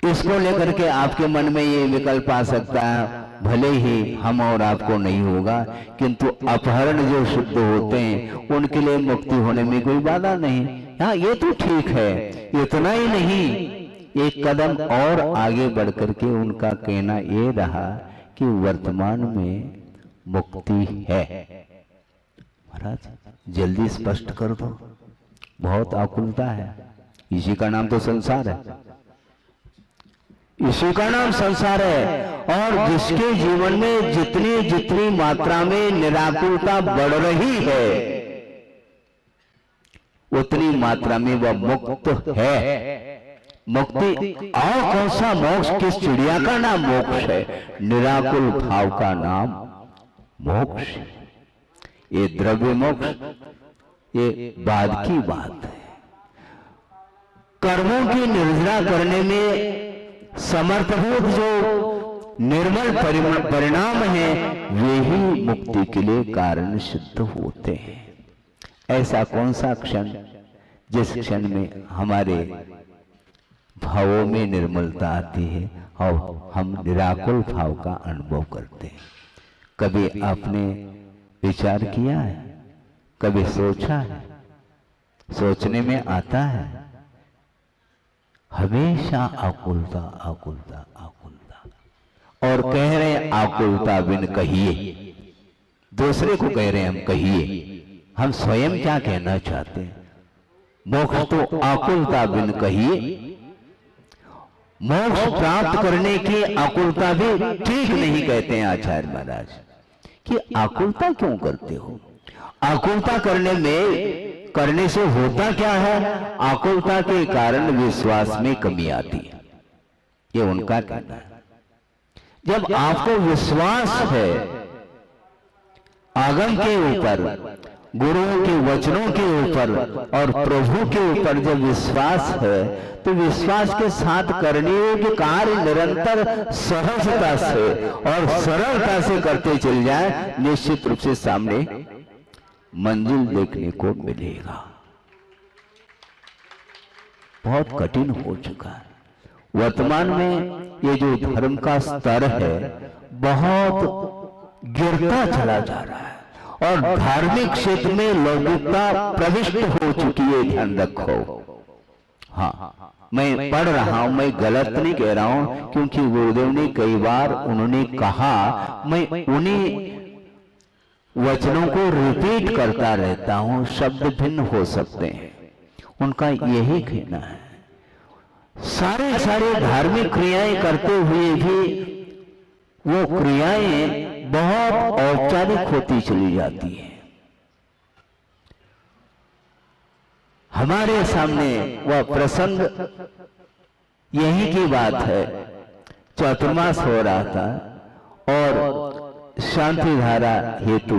इसको लेकर के आपके मन में ये विकल्प आ सकता है, भले ही हम और आपको नहीं होगा, किंतु अपहरण जो शुद्ध होते हैं उनके लिए मुक्ति होने में कोई बाधा नहीं। हाँ, ये तो ठीक है। इतना ही नहीं, एक कदम और आगे बढ़ करके उनका कहना ये रहा कि वर्तमान में मुक्ति है। महाराज जल्दी स्पष्ट कर दो, बहुत आकुलता है। इसी का नाम तो संसार है, इसी का नाम संसार है। और जिसके जीवन में जितनी जितनी मात्रा में निराकुलता बढ़ रही है, उतनी मात्रा में वह मुक्त है। मुक्ति और कौन सा मोक्ष? किस चिड़िया का नाम मोक्ष है? निराकुल भाव का नाम मोक्ष। ये द्रव्य मोक्ष ये बाद की बात है। कर्मों की निर्जरा करने में समर्थभूत जो निर्मल परिणाम है, वे ही मुक्ति के लिए कारण सिद्ध होते हैं। ऐसा कौन सा क्षण जिस क्षण में हमारे भावों में निर्मलता आती है, और हम निराकुल भाव का अनुभव करते हैं। कभी आपने विचार किया है, कभी सोचा है? सोचने में आता है हमेशा आकुलता आकुलता आकुलता, और कह रहे हैं आकुलता बिन कहिए, दूसरे को कह रहे हैं हम कहिए, हम स्वयं क्या कहना चाहते हैं? मोक्ष तो आकुलता बिन कहिए। मोक्ष प्राप्त करने की आकुलता भी ठीक नहीं कहते हैं आचार्य महाराज कि आकुलता क्यों करते हो? आकुलता करने से होता क्या है? आकुलता के कारण विश्वास में कमी आती है, ये उनका कहना है। जब आपको विश्वास है आगम के ऊपर, गुरुओं के वचनों के ऊपर और प्रभु के ऊपर जब विश्वास है, तो विश्वास के साथ करने योग्य कार्य निरंतर सहजता से और सरलता से करते चल जाए, निश्चित रूप से सामने मंजिल देखने को मिलेगा। बहुत कठिन हो चुका है वर्तमान में, ये जो धर्म का स्तर है बहुत गिरता चला जा रहा है और धार्मिक क्षेत्र में लौकिकता प्रविष्ट हो चुकी है, ध्यान रखो। हाँ, मैं पढ़ रहा हूं, मैं गलत नहीं कह रहा हूं, क्योंकि गुरुदेव ने कई बार उन्होंने कहा, मैं उन्हीं वचनों को रिपीट करता रहता हूं, शब्द भिन्न हो सकते हैं, उनका यही कहना है। सारे धार्मिक क्रियाएं करते हुए भी वो क्रियाएं बहुत औपचारिक होती चली जाती है। हमारे सामने वह प्रसंग यही की बात है, चतुर्मास हो रहा था और शांति धारा हेतु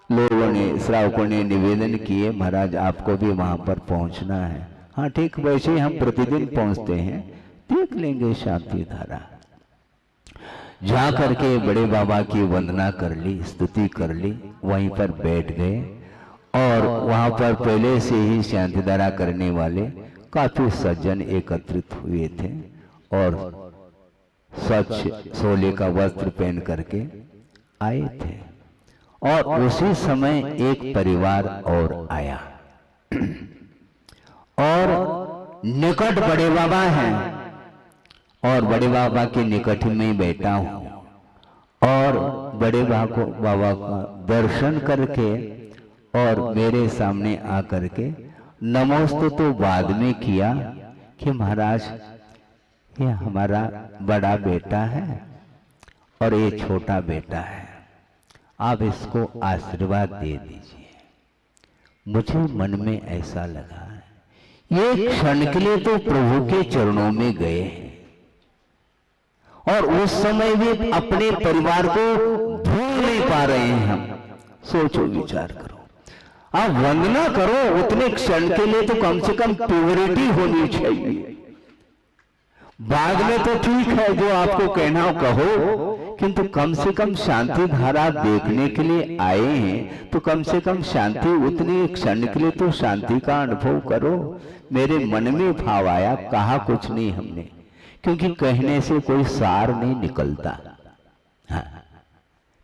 लोगों ने, श्रावकों ने निवेदन किए, महाराज आपको भी वहां पर पहुंचना है। हाँ ठीक, वैसे हम प्रतिदिन पहुंचते हैं, देख लेंगे शांति धारा। जा करके बड़े बाबा की वंदना कर ली, स्तुति कर ली, वहीं पर बैठ गए और वहां पर पहले से ही शांति धारा करने वाले काफी सज्जन एकत्रित हुए थे और स्वच्छ सोले का वस्त्र पहन करके आए थे। और उसी समय एक परिवार और आया और निकट बड़े बाबा हैं और बड़े बाबा के निकट में बैठा हूं और बड़े बाबा का दर्शन करके और मेरे सामने आकर के नमोस्तु तो बाद में किया कि महाराज ये हमारा बड़ा बेटा है और ये छोटा बेटा है, आप इसको आशीर्वाद दे दीजिए। मुझे मन में ऐसा लगा ये क्षण के लिए तो प्रभु के चरणों में गए और उस समय भी अपने परिवार को भूल नहीं पा रहे हैं हम। सोचो, विचार करो, आप वंदना करो, उतने क्षण के लिए तो कम से कम प्योरिटी होनी चाहिए। बाद में तो ठीक है जो आपको कहना हो कहो, किंतु कम से कम शांति धारा देखने के लिए आए हैं तो कम से कम शांति उतने क्षण के लिए तो शांति का अनुभव करो। मेरे मन में भाव आया, कहा कुछ नहीं हमने, क्योंकि कहने से कोई सार नहीं निकलता। हाँ,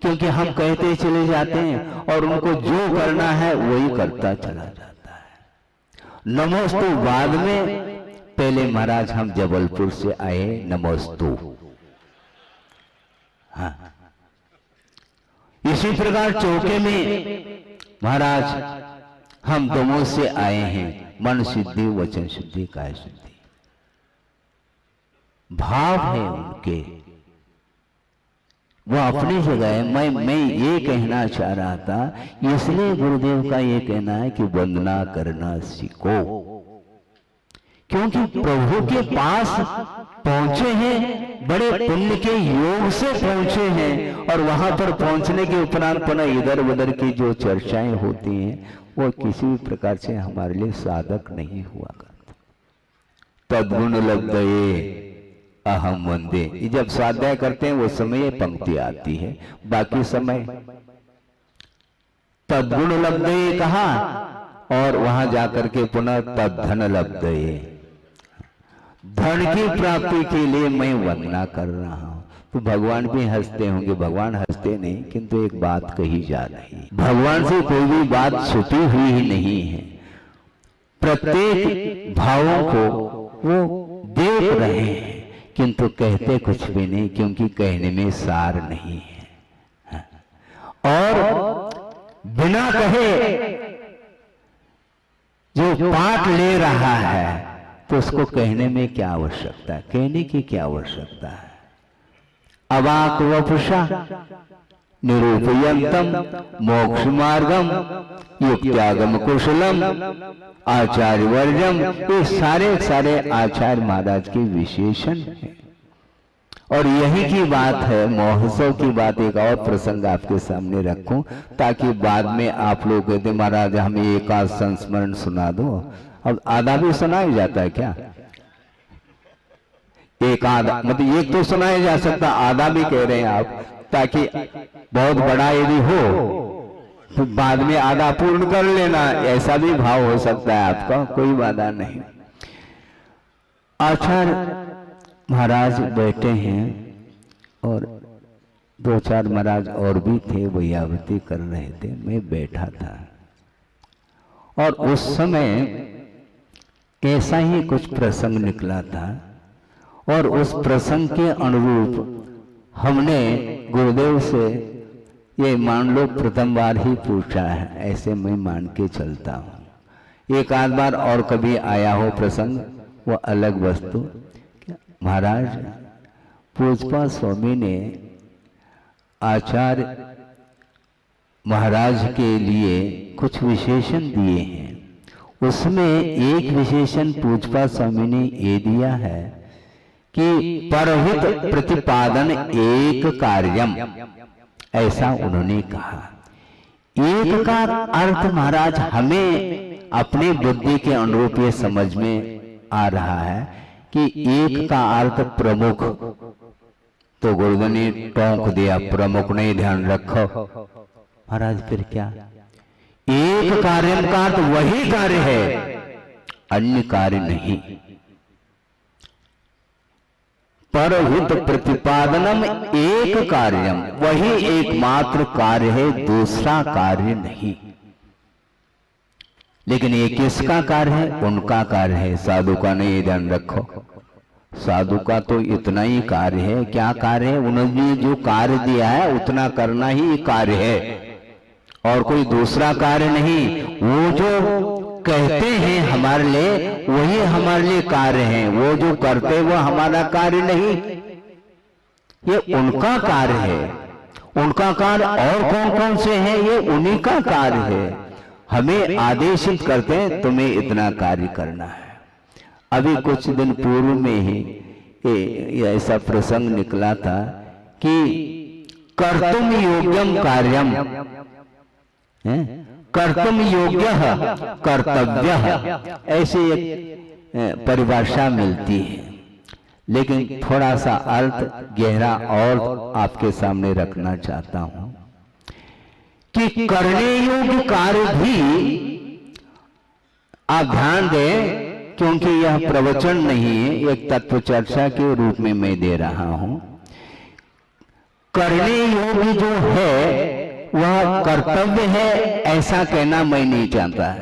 क्योंकि हम कहते चले जाते हैं और उनको जो करना है वही करता चला जाता है। नमोस्तु बाद में, पहले महाराज हम जबलपुर से आए, नमोस्तु। हाँ, इसी प्रकार चौके में महाराज हम दोनों से आए हैं, मन सिद्धि, वचन सिद्धि, काय सिद्धि। भाव है उनके, वो अपनी जगह है। मैं ये कहना चाह रहा था, इसलिए गुरुदेव का ये कहना है कि वंदना करना सीखो, क्योंकि प्रभु के पास पहुंचे हैं, बड़े पुण्य के योग से पहुंचे हैं और वहां पर पहुंचने के उपरांत पुनः इधर उधर की जो चर्चाएं होती हैं वो किसी भी प्रकार से हमारे लिए साधक नहीं हुआ करता। तद्गुण लब्धये अहम वंदे, जब स्वाध्याय करते हैं वो समय ये पंक्ति आती है, बाकी समय तद्गुण लब्धये कहा और वहां जाकर के पुनः तद्धन लब्धये, धन की प्राप्ति के लिए मैं वंदना कर रहा हूं। तो भगवान भी हंसते होंगे, भगवान हंसते नहीं, किंतु एक बात कही जा रही है, भगवान से कोई भी बात छुपी हुई ही नहीं है। प्रत्येक भावों को वो देख रहे हैं, किंतु कहते कुछ भी नहीं, क्योंकि कहने में सार नहीं है। और बिना कहे जो पाठ ले रहा है तो उसको कहने में क्या आवश्यकता है, कहने की क्या आवश्यकता है। अवाक वपुषा निरूपयंतम मोक्ष मार्गम युक्त्यागम कुशलम आचार्य वर्जम, ये सारे आचार्य महाराज के विशेषण हैं। और यही की बात है, महोत्सव की बात। एक और प्रसंग आपके सामने रखूं ताकि बाद में आप लोग कहते महाराज हमें एक आध संस्मरण सुना दो। अब आधा भी सुनाया जाता है क्या? एक आधा मतलब एक तो सुनाया जा सकता, आधा भी कह रहे हैं आप, ताकि बहुत बड़ा यदि हो तो बाद में आधा पूर्ण कर लेना, ऐसा भी भाव हो सकता है आपका, कोई बाधा नहीं। आचार्य महाराज बैठे हैं और दो चार महाराज और भी थे, वैयावती कर रहे थे, मैं बैठा था। और उस समय ऐसा ही कुछ प्रसंग निकला था और उस प्रसंग के अनुरूप हमने गुरुदेव से ये मान लो प्रथम बार ही पूछा है, ऐसे मैं मान के चलता हूँ। एक आध बार और कभी आया हो प्रसंग, वो अलग वस्तु। महाराज पूजपा स्वामी ने आचार्य महाराज के लिए कुछ विशेषण दिए हैं। उसमें एक विशेषण पूजपा स्वामी ने ये दिया है कि परहित प्रतिपादन एक कार्यम, ऐसा उन्होंने कहा। एक का अर्थ महाराज हमें अपनी बुद्धि के अनुरूप ये समझ में आ रहा है कि एक का अर्थ प्रमुख, तो गुरुदेव ने टोंक दिया प्रमुख नहीं, ध्यान रखो। महाराज फिर क्या? एक कार्य का अर्थ वही कार्य है, अन्य कार्य नहीं। परहित प्रतिपादनम एक कार्यम, वही एकमात्र कार्य है, दूसरा कार्य नहीं। लेकिन ये किसका कार्य है? उनका कार्य है, साधु का नहीं, ध्यान रखो। साधु का तो इतना ही कार्य है। क्या कार्य है? उन्होंने जो कार्य दिया है उतना करना ही कार्य है, और कोई दूसरा कार्य नहीं। वो जो कहते हैं हमारे लिए, वही हमारे लिए कार्य है। वो जो करते वो हमारा कार्य नहीं, ये उनका कार्य है। उनका कार्य और कौन कौन से हैं? ये उन्हीं का कार्य है। हमें आदेशित करते हैं तुम्हें इतना कार्य करना है। अभी कुछ दिन पूर्व में ही ऐसा प्रसंग निकला था कि कर्तुम योग्यम कार्यम, कर्तुम योग्य कर्तव्य, ऐसी एक परिभाषा मिलती है। लेकिन थोड़ा सा अर्थ गहरा और आपके सामने रखना चाहता हूं कि करने योग्य कार्य भी आप ध्यान दें, क्योंकि यह प्रवचन नहीं है, एक तत्व चर्चा के रूप में मैं दे रहा हूं। करने योग्य जो है वह कर्तव्य है, ऐसा कहना मैं नहीं चाहता।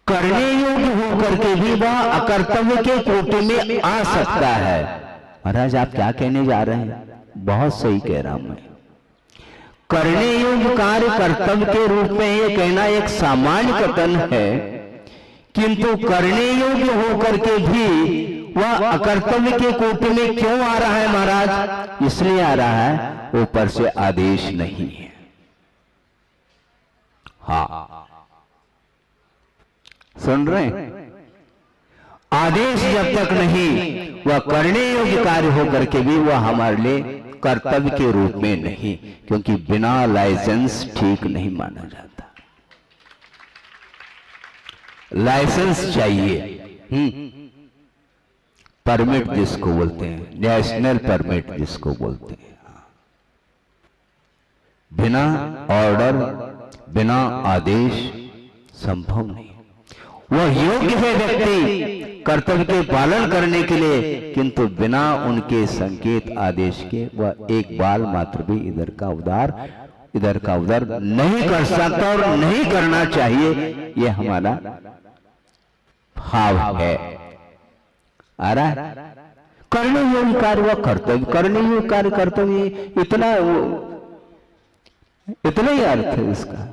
करने योग्य होकर के भी वह अकर्तव्य के कोटि में आ सकता है। महाराज आप क्या कहने जा रहे हैं? बहुत सही कह रहा हूं मैं। करने योग्य कार्य कर्तव्य के रूप में ये कहना एक सामान्य कथन है, किंतु करने योग्य होकर के भी वह अकर्तव्य के कोटि में क्यों आ रहा है महाराज? इसलिए आ रहा है ऊपर से आदेश नहीं है। हाँ सुन रहे हैं? आदेश जब तक नहीं, वह करने योग्य कार्य होकर के भी वह हमारे लिए कर्तव्य के रूप में नहीं, क्योंकि बिना लाइसेंस ठीक नहीं माना जाता। लाइसेंस चाहिए, परमिट जिसको बोलते हैं, नेशनल परमिट जिसको बोलते हैं। बिना ऑर्डर, बिना आदेश संभव नहीं। वह योग्य है व्यक्ति कर्तव्य के पालन करने के लिए, किंतु बिना उनके संकेत आदेश के वह एक बाल मात्र भी इधर का उधर नहीं कर सकता और नहीं करना चाहिए। ये हमारा भाव है। आ रहा है? करने योग्य कार्य वह कर्तव्य, करने योग्य कार्य कर्तव्य, इतना ही अर्थ है इसका।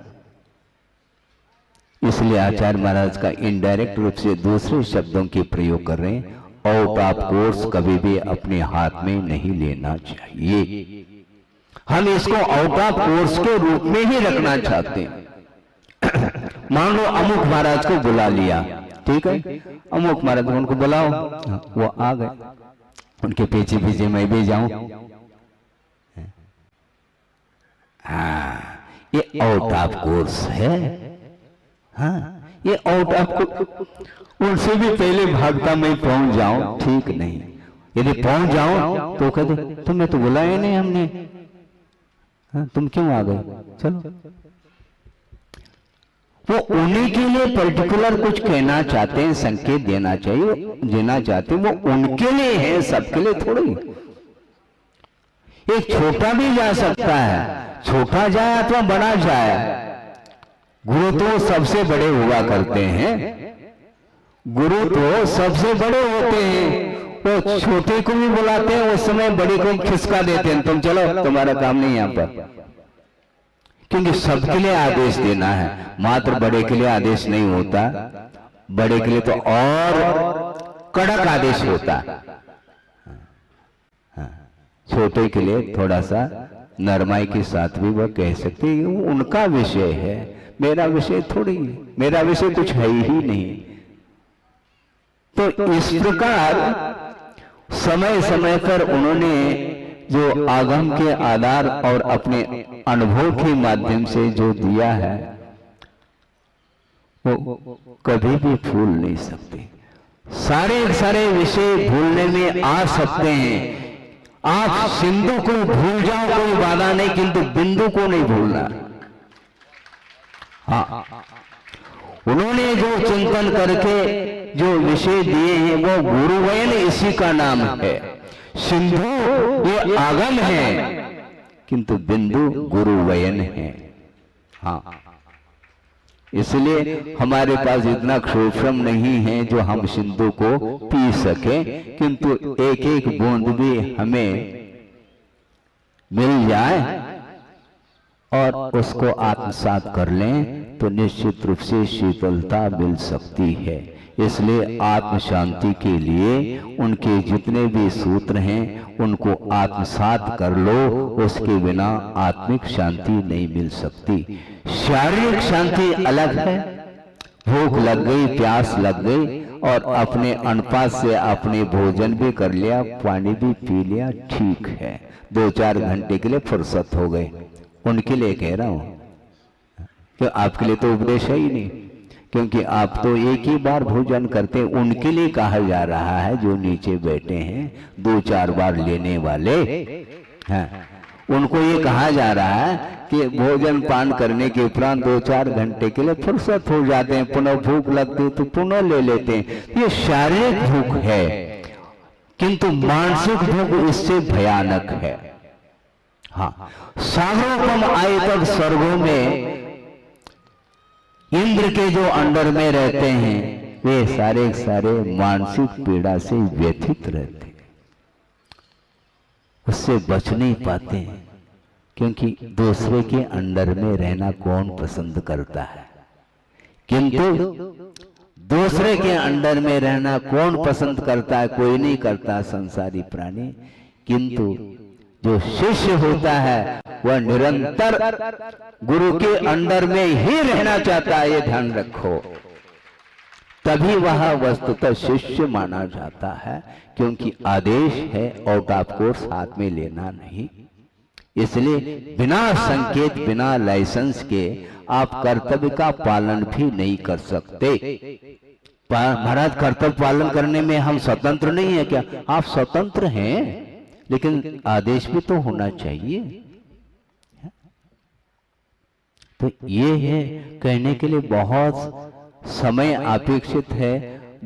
इसलिए आचार्य महाराज का इनडायरेक्ट रूप से दूसरे शब्दों के प्रयोग कर रहे हैं। आउट ऑफ कोर्स कभी भी अपने हाथ में नहीं लेना चाहिए। हम इसको आउट ऑफ कोर्स के रूप में ही रखना चाहते हैं। मान लो अमुक महाराज को बुला लिया, ठीक है, अमुक महाराज उनको बुलाओ, वो आ गए, उनके पीछे पीछे मैं भी जाऊं, हाँ ये आउट ऑफ कोर्स है। हाँ ये आउट ऑफ, उनसे भी पहले भागता मैं पहुंच जाऊं, ठीक नहीं। यदि पहुंच जाऊं तो कहते तुम्हें तो बुलाया नहीं हमने, हाँ, तुम क्यों आ गए, चलो। वो उन्हीं के लिए पर्टिकुलर कुछ कहना चाहते हैं, संकेत देना चाहते हैं, वो उनके लिए है, सबके लिए थोड़ी। एक छोटा भी जा सकता है, छोटा जाए अथवा बड़ा जाए, गुरु तो सबसे बड़े हुआ करते हैं, गुरु तो सबसे बड़े होते हैं। वो छोटे को भी बुलाते हैं, उस समय बड़े को खिसका देते हैं, तुम चलो तुम्हारा काम नहीं यहां पर, क्योंकि सबके लिए आदेश देना है, मात्र बड़े के लिए आदेश नहीं होता, बड़े के लिए तो और कड़क आदेश होता है। छोटे के लिए थोड़ा सा नरमाई के साथ भी वह कह सकते हैं, उनका विषय है, मेरा विषय थोड़ी, मेरा विषय कुछ है ही नहीं। तो इस प्रकार समय समय पर उन्होंने जो आगम के आधार और अपने अनुभव के माध्यम से जो दिया है, वो कभी भी भूल नहीं सकते। सारे विषय भूलने में आ सकते हैं। आप सिंधु को भूल जाओ कोई बाधा नहीं, किंतु बिंदु को नहीं भूलना। हाँ, उन्होंने जो चिंतन करके जो विषय दिए हैं वो गुरुवयन इसी का नाम है। सिंधु ये आगम है, किंतु बिंदु गुरुवयन है। हाँ, इसलिए हमारे पास इतना क्षोभ्रम नहीं है जो हम सिंधु को पी सके, किंतु एक एक बूंद भी हमें मिल जाए और उसको आत्मसात कर लें तो निश्चित रूप से शीतलता मिल सकती है। इसलिए आत्म शांति के लिए उनके जितने भी सूत्र हैं उनको आत्मसात कर लो, उसके बिना आत्मिक शांति नहीं मिल सकती। शारीरिक शांति अलग है, भूख लग गई, प्यास लग गई और अपने अनुपात से अपने भोजन भी कर लिया, पानी भी पी लिया, ठीक है, 2-4 घंटे के लिए फुर्सत हो गए, उनके लिए कह रहा हूं, कि आपके लिए तो उपदेश है ही नहीं, क्योंकि आप तो एक ही बार भोजन करते हैं। उनके लिए कहा जा रहा है जो नीचे बैठे हैं 2-4 बार लेने वाले हैं, उनको ये कहा जा रहा है कि भोजन पान करने के उपरांत 2-4 घंटे के लिए फुर्सत हो जाते हैं, पुनः भूख लगती है तो पुनः ले लेते हैं। ये शारीरिक भूख है, किंतु मानसिक भूख इससे भयानक है। हाँ, सागरोपम आए तक स्वर्गों में इंद्र के जो अंडर में रहते हैं वे सारे मानसिक पीड़ा से व्यथित रहते हैं, उससे बच नहीं पाते हैं, क्योंकि दूसरे के अंडर में रहना कौन पसंद करता है, किंतु दूसरे के अंडर में रहना कौन पसंद करता है, कोई नहीं करता संसारी प्राणी। किंतु जो शिष्य होता है वह निरंतर गुरु के अंडर में ही रहना चाहता है, ये ध्यान रखो, तभी वह वस्तुतः शिष्य माना जाता है, क्योंकि आदेश है आउट ऑफ कोर्स हाथ में लेना नहीं। इसलिए बिना संकेत, बिना लाइसेंस के आप कर्तव्य का पालन भी नहीं कर सकते। महाराज, कर्तव्य पालन करने में हम स्वतंत्र नहीं है क्या? आप स्वतंत्र हैं, लेकिन आदेश भी तो होना चाहिए। तो ये है, कहने के लिए बहुत समय अपेक्षित है,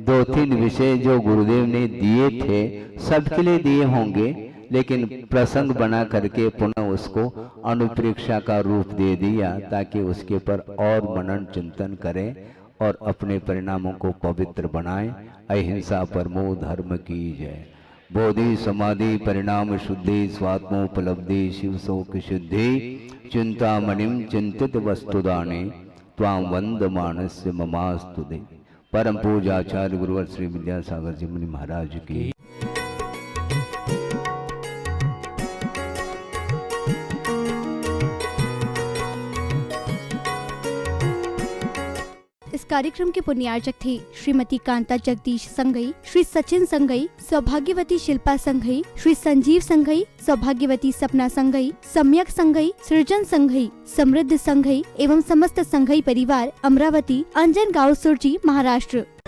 2-3 विषय जो गुरुदेव ने दिए थे सबके लिए दिए होंगे, लेकिन प्रसंग बना करके पुनः उसको अनुप्रेक्षा का रूप दे दिया ताकि उसके पर और मनन चिंतन करें और अपने परिणामों को पवित्र बनाएं। अहिंसा परमो धर्म की जय। बोधि समाधि परिणाम शुद्धि स्वात्मोपलब्धि शिव शोक शुद्धि चिंतामणिम चिंतित वस्तुदाने त्वां वंदमानस्य ममास्तुते। परम पूज्य आचार्य गुरुवर श्री विद्यासागर जी मुनि महाराज की। इस कार्यक्रम के पुण्यार्चक थे श्रीमती कांता जगदीश संघई, श्री सचिन संघई, सौभाग्यवती शिल्पा संघई, श्री संजीव संघई, सौभाग्यवती सपना संघई, सम्यक संघई, सृजन संघई, समृद्ध संघई एवं समस्त संघई परिवार, अमरावती, अंजन गांव, सुरजी, महाराष्ट्र।